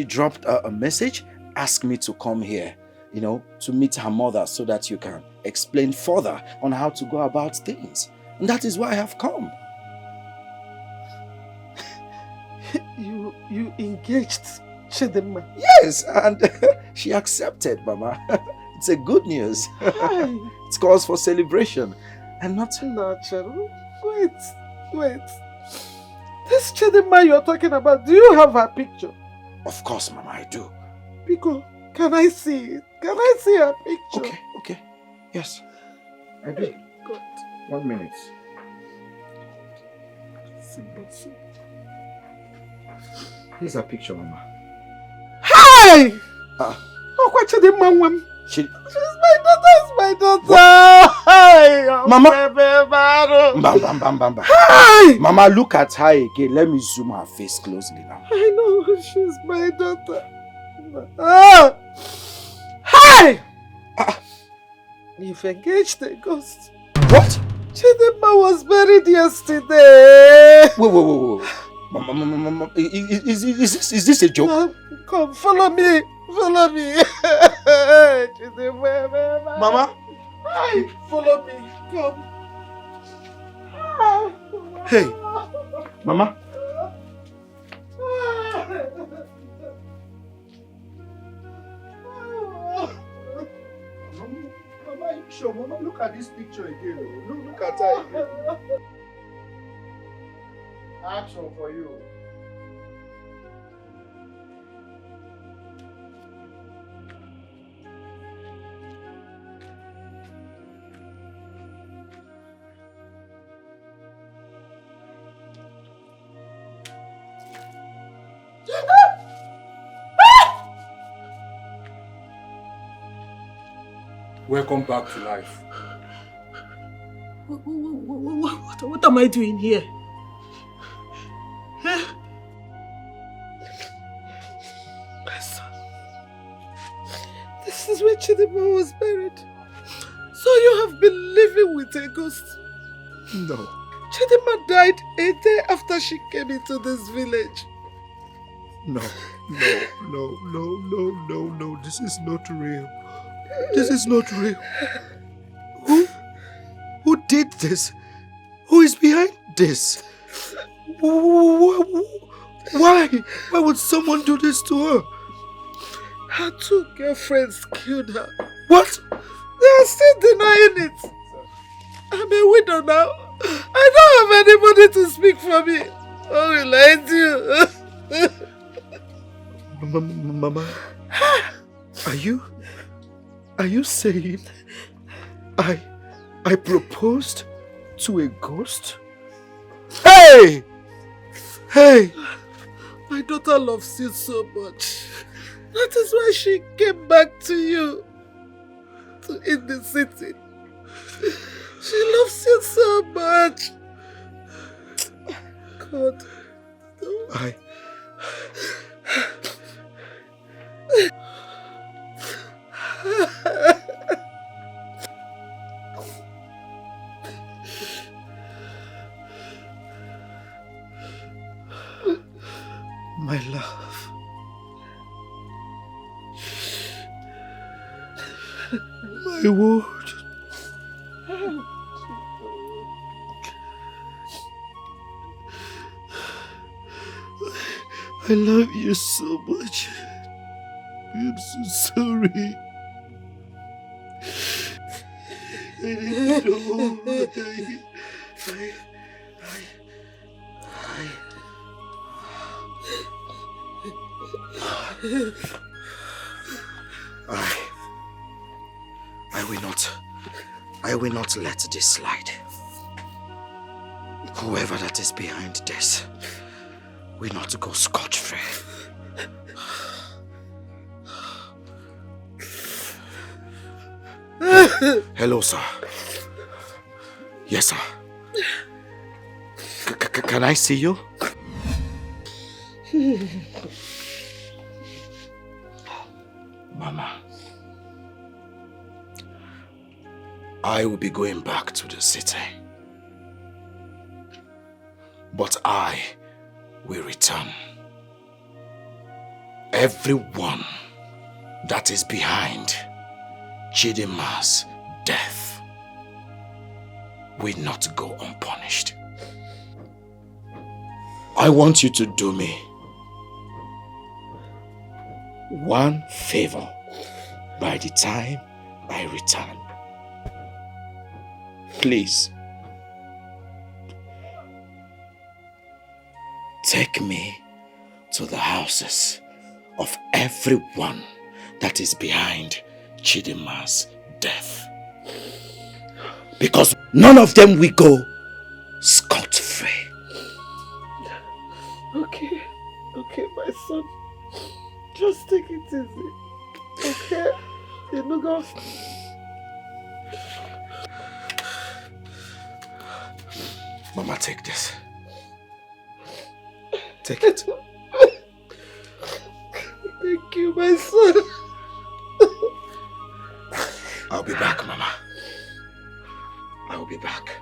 Speaker 5: dropped a message, asked me to come here, you know, to meet her mother so that you can explain further on how to go about things. And that is why I have come.
Speaker 10: You engaged Chidimma?
Speaker 5: Yes, and she accepted, Mama. It's a good news. It calls for celebration. And nothing natural.
Speaker 10: Wait. This Chidimma you're talking about, do you have her picture?
Speaker 5: Of course, Mama, I do.
Speaker 10: Biko, can I see it? Can I see her picture?
Speaker 5: Okay. Yes. I do.
Speaker 10: God.
Speaker 5: 1 minute. Here's her picture, Mama.
Speaker 10: Hi! Oh, what Chidimma one?
Speaker 5: She's
Speaker 10: my daughter. Hi!
Speaker 5: Mama!
Speaker 10: Bam.
Speaker 5: Hi! Mama, look at her again. Let me zoom her face closely now.
Speaker 10: I know, she's my daughter. Hi! You've engaged a ghost.
Speaker 5: What?
Speaker 10: Chidimma was buried yesterday.
Speaker 5: Whoa. Mama, is this a joke?
Speaker 10: No, come, follow me.
Speaker 5: Mama?
Speaker 10: Hi, follow me. Come.
Speaker 5: Hey, Mama. Mama, you sure? Mama, look at this picture again. Look at her again. Action for you.
Speaker 3: Welcome back to life.
Speaker 1: What am I doing here?
Speaker 10: My son, this is where Chidimma was buried. So you have been living with a ghost?
Speaker 5: No.
Speaker 10: Chidimma died a day after she came into this village.
Speaker 2: No. This is not real. This is not real. Who did this? Who is behind this? Why? Why would someone do this to her?
Speaker 10: Her 2 girlfriends killed her.
Speaker 2: What?
Speaker 10: They are still denying it. I'm a widow now. I don't have anybody to speak for me. Oh, we lied to you.
Speaker 2: Mama, are you saying I proposed to a ghost? Hey!
Speaker 10: My daughter loves you so much. That is why she came back to you. In the city. She loves you so much. God.
Speaker 2: My love. My word. I love you so much. I'm so sorry. I didn't know. I will not let this slide. Whoever that is behind this will not go scot-free. Hello, sir. Yes, sir. Can I see you? Mama, I will be going back to the city. But I will return. Everyone that is behind Chidima's death will not go unpunished. I want you to do me one favor by the time I return. Please, take me to the houses of everyone that is behind Chidima's death. Because none of them will go scot-free.
Speaker 10: Okay, my son. Just take it easy. Okay? You know, go.
Speaker 2: Mama, take this. Take it.
Speaker 10: Thank you, my son.
Speaker 2: I'll be back, Mama. I will be back.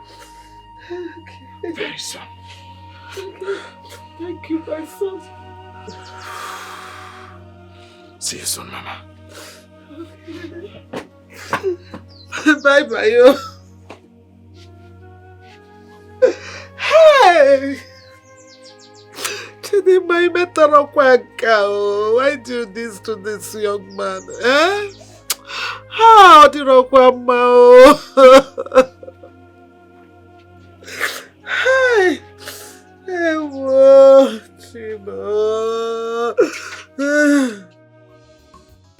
Speaker 10: Okay.
Speaker 2: Very soon.
Speaker 10: Okay. Thank you, my son.
Speaker 2: See you soon, Mama.
Speaker 10: Okay. Bye-bye, yo. Hey! Chidima, why do this to this young man? Eh? How did I Hey! Hey, whoa,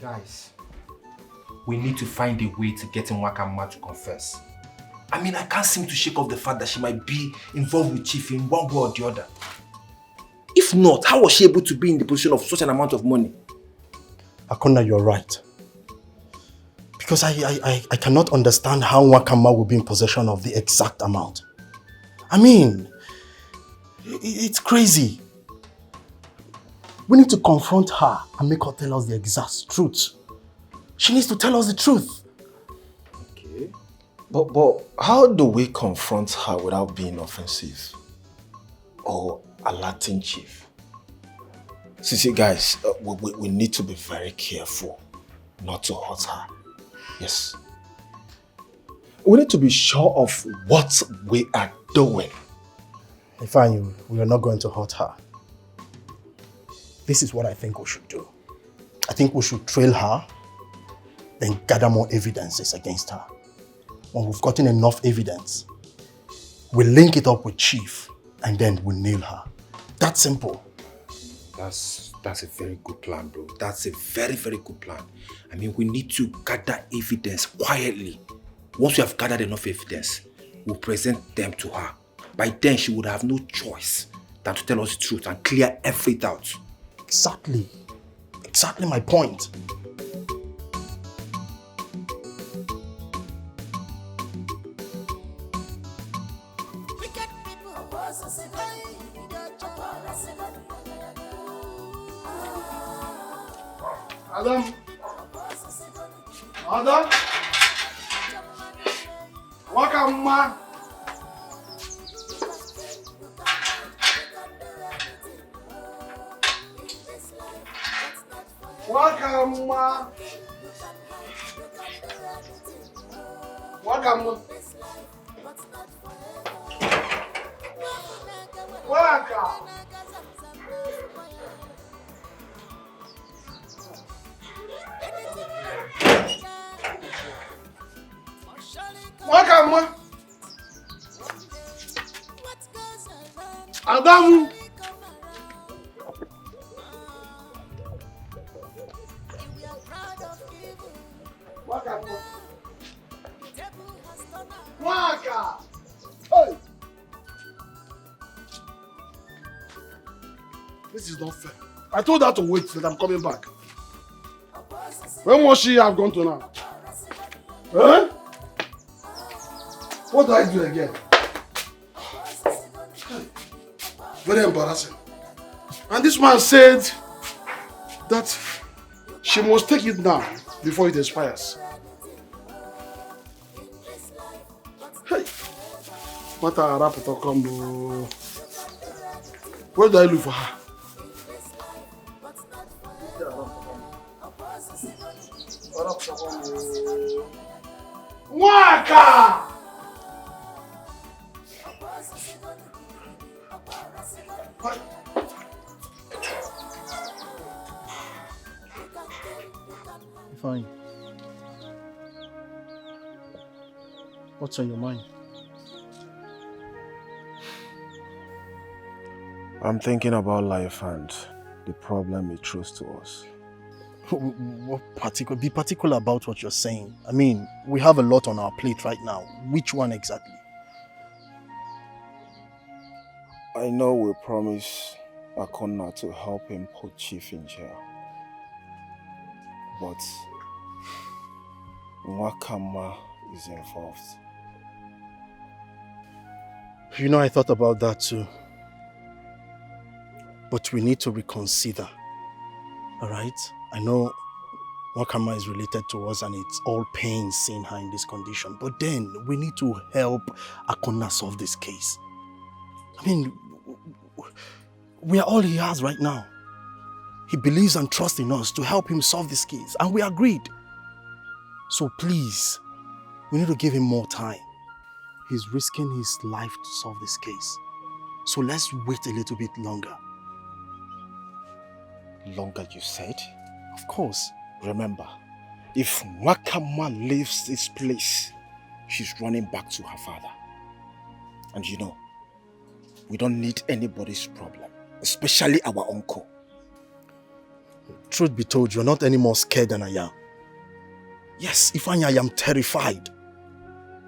Speaker 4: Guys, we need to find a way to get Nwakama to confess. I mean, I can't seem to shake off the fact that she might be involved with Chief in one way or the other. If not, how was she able to be in the position of such an amount of money?
Speaker 2: Akona, you're right. Because I cannot understand how Nwakama will be in possession of the exact amount. I mean, it's crazy. We need to confront her and make her tell us the exact truth. She needs to tell us the truth.
Speaker 13: Okay. But how do we confront her without being offensive? Or alerting Chief? See guys, we need to be very careful not to hurt her. Yes. We need to be sure of what we are doing.
Speaker 2: Ifeanyi, we are not going to hurt her. This is what I think we should do. I think we should trail her, then gather more evidences against her. When we've gotten enough evidence, we link it up with Chief, and then we nail her. That's simple.
Speaker 4: That's a very good plan, bro. That's a very, very good plan. I mean, we need to gather evidence quietly. Once we have gathered enough evidence, we'll present them to her. By then, she would have no choice than to tell us the truth and clear every doubt.
Speaker 2: Exactly. Exactly my point. Adam. Wakama. Wakama. Wakama. Waka. Wakama. Adamu. Wakama. Waka. Hey. This is not fair. I told her to wait till I'm coming back. When must she have gone to now? Huh? What do I do again? Very embarrassing. And this man said that she must take it now before it expires. Hey, what a rap to come. Where do I look for her? Waka!
Speaker 15: Fine. What's on your mind?
Speaker 13: I'm thinking about life and the problem it throws to us.
Speaker 15: Be particular about what you're saying. I mean, we have a lot on our plate right now. Which one exactly?
Speaker 13: I know we promised Akonna to help him put Chief in jail. But Nwakama is involved.
Speaker 15: You know, I thought about that too. But we need to reconsider. Alright? I know Nwakama is related to us and it's all pain seeing her in this condition. But then we need to help Akonna solve this case. I mean, we are all he has right now. He believes and trusts in us to help him solve this case. And we agreed. So please, we need to give him more time. He's risking his life to solve this case. So let's wait a little bit longer.
Speaker 13: Longer, you said?
Speaker 15: Of course.
Speaker 13: Remember, if Nwakama leaves this place, she's running back to her father. And you know, we don't need anybody's problem, especially our uncle.
Speaker 15: Truth be told, you're not any more scared than I am. Yes, Ifeanyi, I am terrified.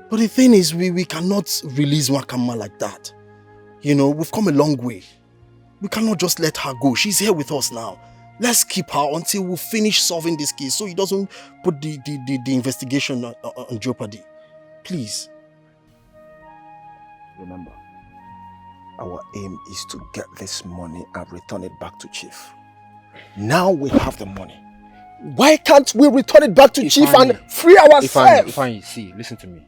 Speaker 15: But the thing is, we cannot release Nwakama like that. You know, we've come a long way. We cannot just let her go. She's here with us now. Let's keep her until we finish solving this case so it doesn't put the investigation on jeopardy. Please.
Speaker 13: Remember, our aim is to get this money and return it back to Chief. Now we have the money. Why can't we return it back to Chief and free ourselves?
Speaker 4: Ifeanyi, see, listen to me.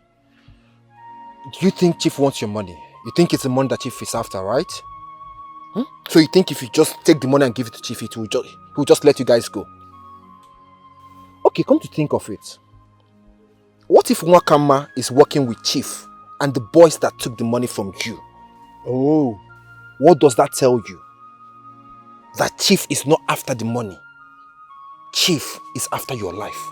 Speaker 4: Do you think Chief wants your money? You think it's the money that Chief is after, right? So you think if you just take the money and give it to Chief, he'll just let you guys go? Okay, come to think of it. What if Nwakama is working with Chief and the boys that took the money from you?
Speaker 15: Oh.
Speaker 4: What does that tell you? That Chief is not after the money. Chief is after your life.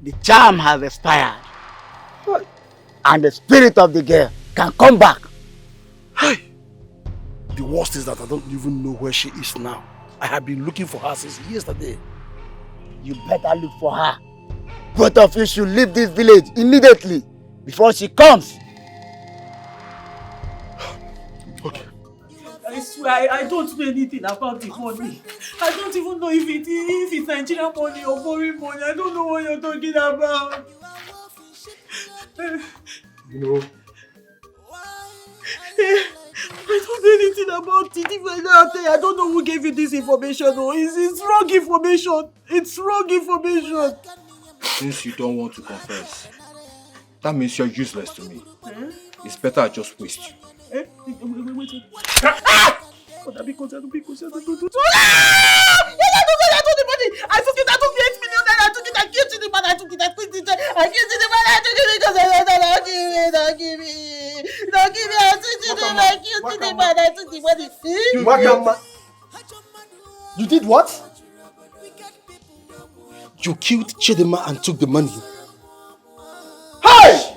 Speaker 11: The charm has expired. And the spirit of the girl can come back.
Speaker 2: Hey! The worst is that I don't even know where she is now. I have been looking for her since yesterday.
Speaker 11: You better look for her. Both of you should leave this village immediately before she comes.
Speaker 2: Okay.
Speaker 1: I swear, I don't know anything about the money. I don't even know if it's Nigerian money or foreign money. I don't know what you're talking about.
Speaker 2: You know,
Speaker 1: I don't know anything about it. If I don't know who gave you this information. No, it's wrong information. It's wrong information.
Speaker 4: Since you don't want to confess, that means you're useless to me. It's better I just waste you.
Speaker 1: Wait. I took it. I took the 8 million naira. I took it. I killed the man. I took it. I quit it. I killed the man. I took it because don't give me. Don't give me. I took the man. I killed the man. I took the money.
Speaker 15: Nwakama. You did what?
Speaker 2: you killed Chidima and took the money.
Speaker 15: Hey!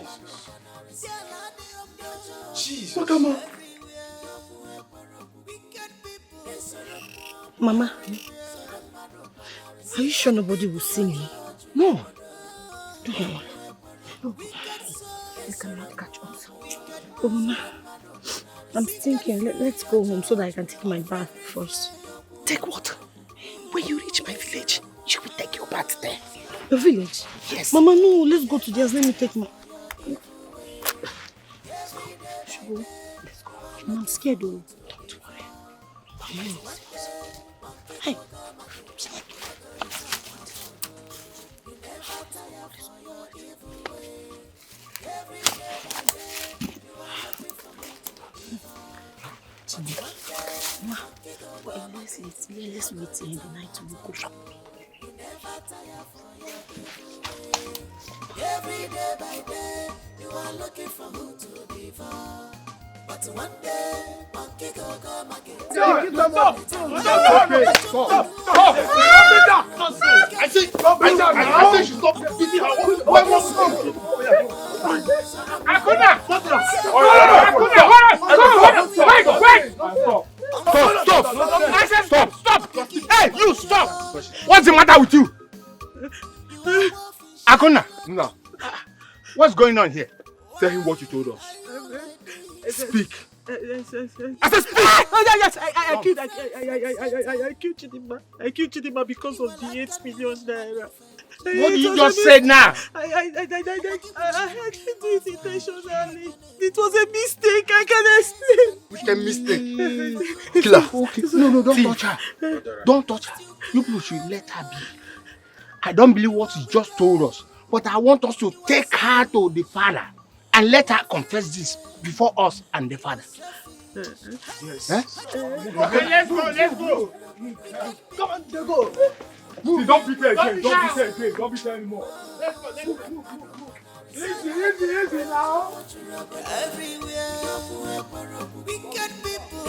Speaker 2: Jesus. Nwakama.
Speaker 14: Mama, are you sure nobody will see me?
Speaker 2: No.
Speaker 14: No. No. You cannot catch us. Oh, Mama, I'm thinking, let's go home so that I can take my bath first. Take what? When you reach my village, you will take your bath there.
Speaker 6: The village?
Speaker 14: Yes.
Speaker 6: Mama, no, let's go to theirs. Let me take my... Let's go. Let's go. Mama, I'm scared though.
Speaker 14: Don't worry.
Speaker 6: Hey. Let's wait till the night to go shop.
Speaker 7: Every day by day, you are looking for who to devour. But one day, monkey go come again.
Speaker 2: Stop! I say stop! I say she stop beating her. Why must you? Akuna! Stop! Hey, you stop! What's the matter with you? Akuna! No. What's going on here? Tell him what you told us. Speak.
Speaker 1: Yes.
Speaker 2: I said speak!
Speaker 1: Oh, yes, I killed Chidima. I killed Chidima because of the 8 million naira.
Speaker 2: What did you just say now?
Speaker 1: I didn't do it intentionally. It was a mistake. I can explain.
Speaker 2: Which kind of mistake? Killer. Okay. No, don't touch her. Don't touch her. You people should let her be. I don't believe what you just told us, but I want us to take her to the father and let her confess this before us and the father.
Speaker 1: Yes.
Speaker 2: Okay, let's go. Come on, go.
Speaker 13: See, don't beat her again. Don't beat her anymore.
Speaker 2: Let's go.
Speaker 13: Easy now.
Speaker 7: Everywhere, wicked people.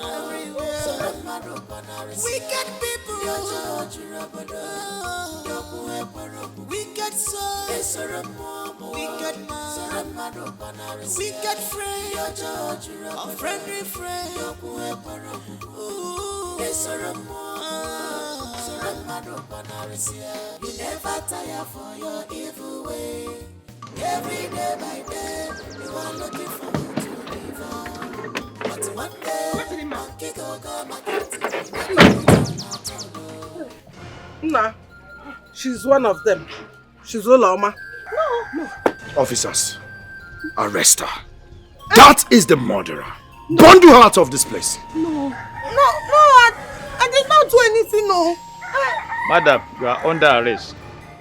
Speaker 7: Everywhere, wicked people. Wicked souls, wicked man, wicked friend, unfriendly friend. You never tire for your evil way. Every day by day, you are looking for who to devour. But one day, monkey go come again.
Speaker 1: Nah, she's one of them. She's Oloma.
Speaker 6: No.
Speaker 2: Officers, arrest her. That is the murderer. Bundle her out of this place.
Speaker 14: No, I did not do anything, no.
Speaker 16: Madam, you are under arrest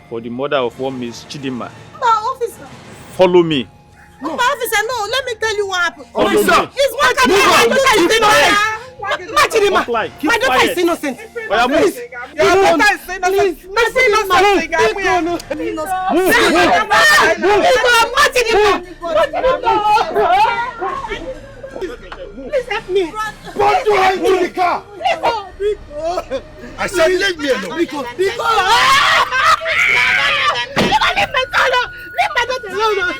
Speaker 16: for the murder of one Miss Chidima.
Speaker 14: No, officer.
Speaker 16: Follow me.
Speaker 14: No, officer, no, let me tell you what happened.
Speaker 16: Officer,
Speaker 14: it's one kind of my daughter is innocent. My daughter is innocent.
Speaker 1: Your daughter is innocent.
Speaker 14: Please help me.
Speaker 2: Bundle her into the car. I said leave me alone.
Speaker 14: Leave my daughter alone. Please leave my daughter alone.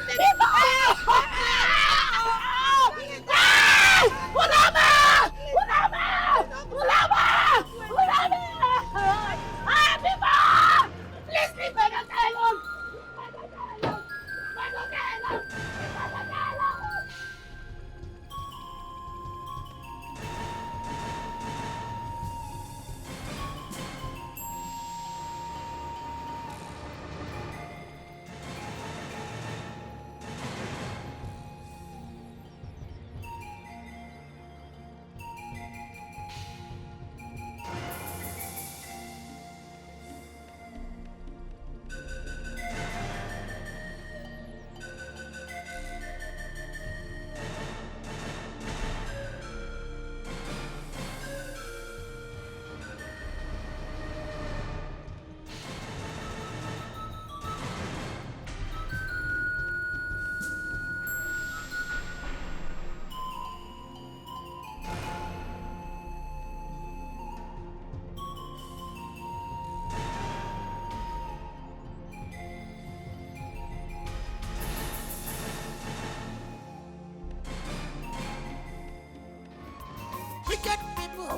Speaker 14: Wicked people,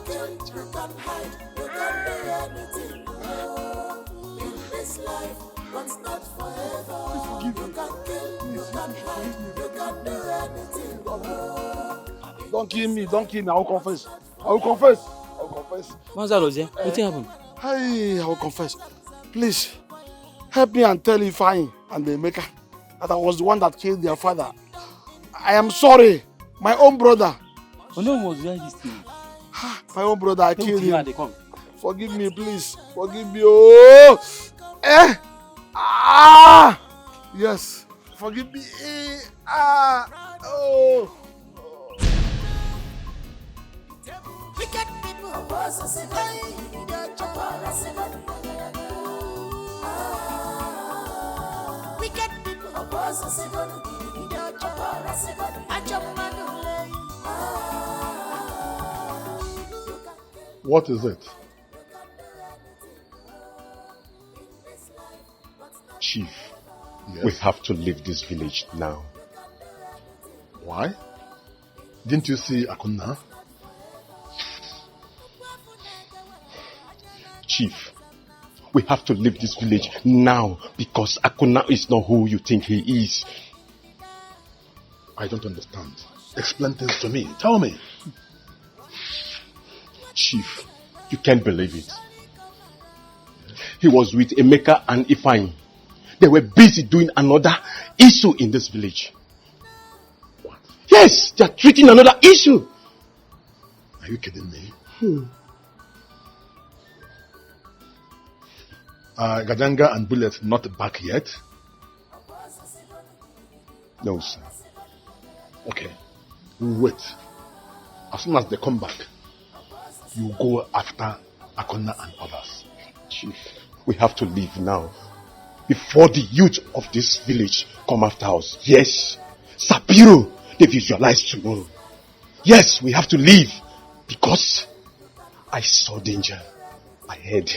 Speaker 7: kill, you can hide, you can do anything. Oh, in this life, but not forever. You can kill, you can hide, you can do anything. Oh,
Speaker 2: Don't kill me, I will confess. I will confess.
Speaker 17: What's that, Ozie? What happened?
Speaker 2: Hey, I will confess. Please, help me and tell Ifeanyi and Emeka that I was the one that killed their father. I am sorry. My own brother.
Speaker 17: Oh, no, was there this thing?
Speaker 2: My own brother, I killed him.
Speaker 17: They come.
Speaker 2: Forgive me, please. Forgive me. Oh! Yes. Forgive me. Oh!
Speaker 7: wicked people, wicked people,
Speaker 2: What is it?
Speaker 3: Chief, we have to leave this village now.
Speaker 2: Why? Didn't you see Akuna?
Speaker 3: Chief, we have to leave this village now because Akuna is not who you think he is.
Speaker 2: I don't understand. Explain things to me. Tell me.
Speaker 3: Chief, you can't believe it. He was with Emeka and Ifeanyi. They were busy doing another issue in this village.
Speaker 2: What?
Speaker 3: Yes, they are treating another issue.
Speaker 2: Are you kidding me? Gajanga and Bullet not back yet?
Speaker 3: No, sir.
Speaker 2: Okay. Wait. As soon as they come back, you go after Akona and others.
Speaker 3: Chief, we have to leave now before the youth of this village come after us. Yes, Sapiro, they visualize tomorrow. Yes, we have to leave because I saw danger ahead.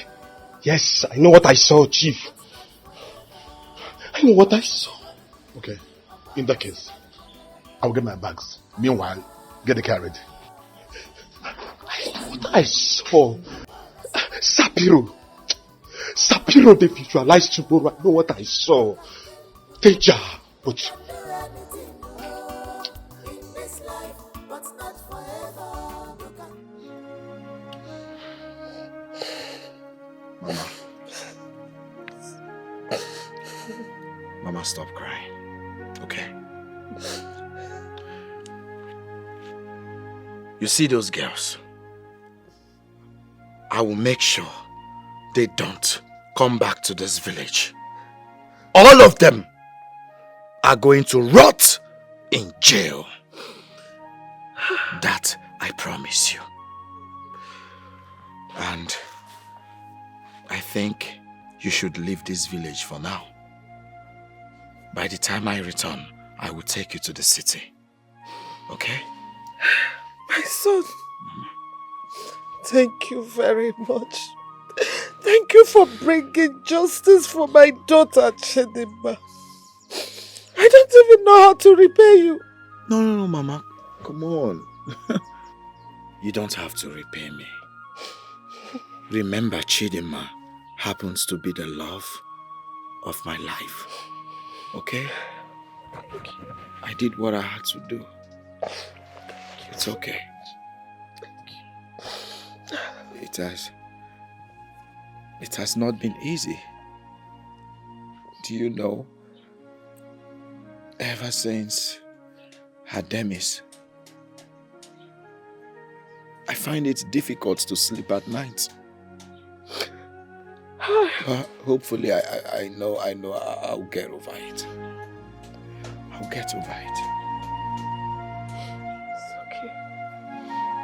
Speaker 3: Yes, I know what I saw, Chief. I know what I saw.
Speaker 2: Okay, in that case, I will get my bags. Meanwhile, get the car ready.
Speaker 3: I know what I saw. Sapiro, they visualize tomorrow. I know what I saw. Danger, but
Speaker 5: Mama, stop crying. Okay? You see those girls? I will make sure they don't come back to this village. All of them are going to rot in jail. That I promise you. And I think you should leave this village for now. By the time I return, I will take you to the city. Okay?
Speaker 10: My son, thank you very much. Thank you for bringing justice for my daughter, Chidimma. I don't even know how to repay you.
Speaker 5: No, Mama. Come on. You don't have to repay me. Remember, Chidimma happens to be the love of my life. Okay? I did what I had to do. It's okay. It has not been easy. Do you know? Ever since her demise, I find it difficult to sleep at night. But hopefully I know I'll get over it. I'll get over it.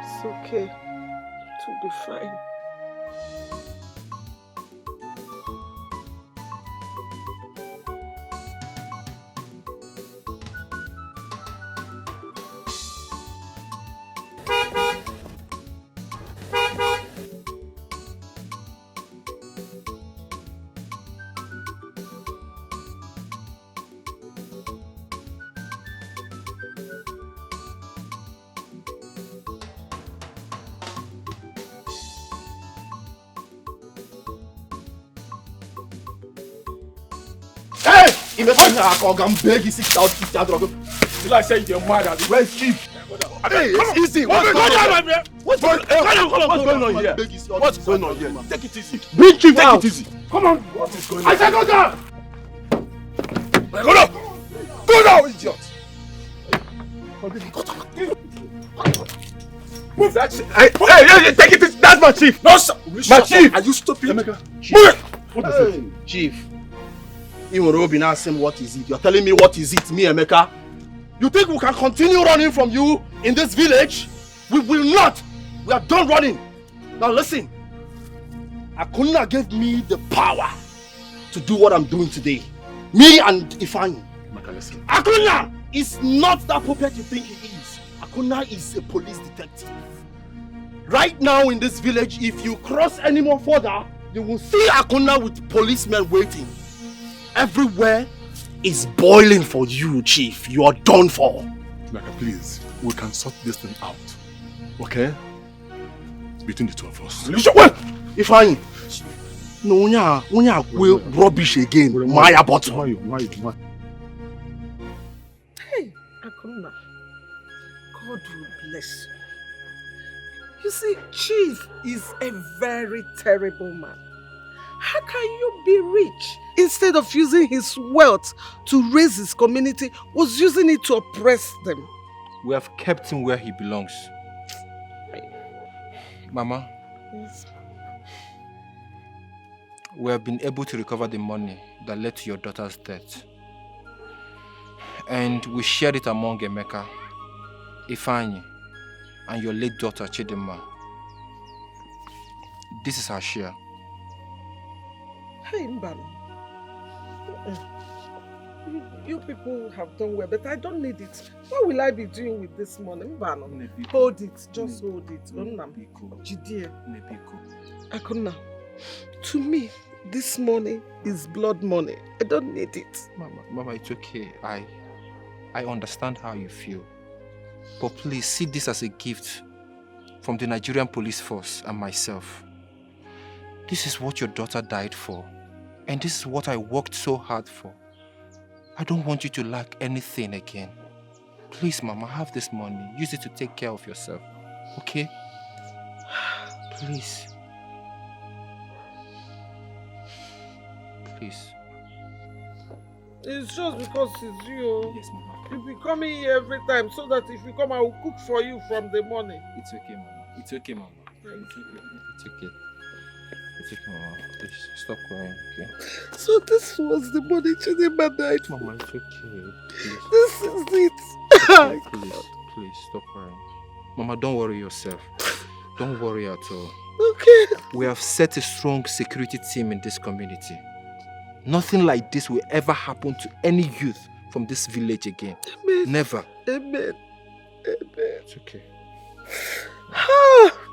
Speaker 10: It's okay. It will be fine.
Speaker 2: I'm begging 6,000.
Speaker 13: Till I say you're mad at
Speaker 2: Where's Chief? Hey, it's easy. What's going on here? What's going on here? Take it easy.
Speaker 13: Bring Chief out.
Speaker 2: Take it easy.
Speaker 13: Come on.
Speaker 2: What is going on?
Speaker 13: I said go down.
Speaker 2: Go down. Go down, idiot.
Speaker 13: Move that shit. Hey, take it easy. That's my chief. No, sir. My chief.
Speaker 2: Are you stupid?
Speaker 13: Move it.
Speaker 2: What is it?
Speaker 15: Chief. Iworobi now ask him what is it. You're telling me what is it, me, Emeka? You think we can continue running from you in this village? We will not. We are done running. Now listen. Akuna gave me the power to do what I'm doing today. Me and Ifeanyi.
Speaker 2: Listen.
Speaker 15: Akuna is not that puppet you think he is. Akuna is a police detective. Right now in this village, if you cross any more further, you will see Akuna with policemen waiting. Everywhere is boiling for you, Chief. You are done for.
Speaker 2: Naka, please, we can sort this thing out. Okay? Between the two of us.
Speaker 15: Ifeanyi. No, unya will rubbish again. Maya bottom.
Speaker 10: Hey, Akuna. God will bless you. You see, Chief is a very terrible man. How can you be rich? Instead of using his wealth to raise his community, was using it to oppress them.
Speaker 4: We have kept him where he belongs. Mama,
Speaker 10: Yes.
Speaker 4: we have been able to recover the money that led to your daughter's death. And we shared it among Emeka, Ifeanyi, and your late daughter Chidinma. This is our share.
Speaker 10: Hey, Mbano. You people have done well, but I don't need it. What will I be doing with this money? Mbano, hold it. Just hold it. Jidie. Akuna, to me, this money is blood money. I don't need it.
Speaker 4: Mama, it's okay. I understand how you feel. But please see this as a gift from the Nigerian police force and myself. This is what your daughter died for. And this is what I worked so hard for. I don't want you to lack anything again. Please, Mama, have this money. Use it to take care of yourself. Okay? Please. Please.
Speaker 10: It's just because it's you. Yes, Mama. You'll be coming here every time so that if you come, I will cook for you from the morning.
Speaker 4: It's okay, Mama. It's okay, Mama. It's okay. It's okay, Mama. Please, stop crying, okay?
Speaker 10: So this was the money Chidinma died for.
Speaker 4: Mama, it's okay. Please.
Speaker 10: This is it.
Speaker 4: Please, stop crying. Mama, don't worry yourself. Don't worry at all.
Speaker 10: Okay.
Speaker 4: We have set a strong security team in this community. Nothing like this will ever happen to any youth from this village again.
Speaker 10: Amen.
Speaker 4: Never.
Speaker 10: Amen.
Speaker 4: It's okay.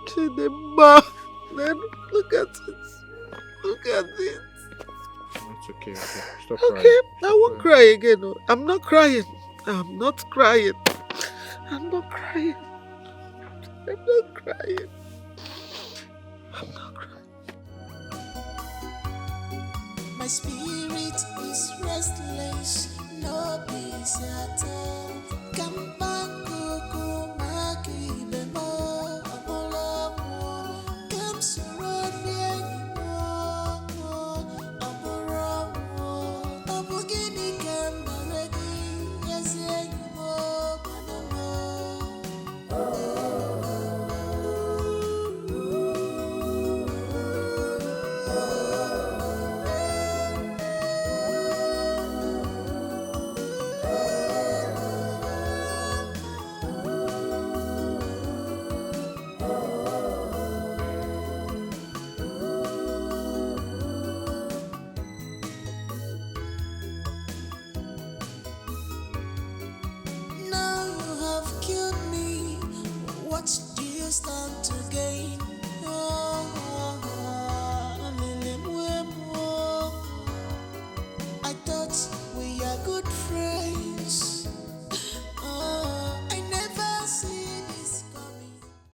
Speaker 10: Chidinma. Then look at it. Look at it.
Speaker 4: It's okay. Stop
Speaker 10: Okay,
Speaker 4: crying.
Speaker 10: I won't cry again. No. I'm not crying. I'm not crying. I'm not crying. I'm not crying. I'm not crying.
Speaker 7: My spirit is restless, no peace at all. Come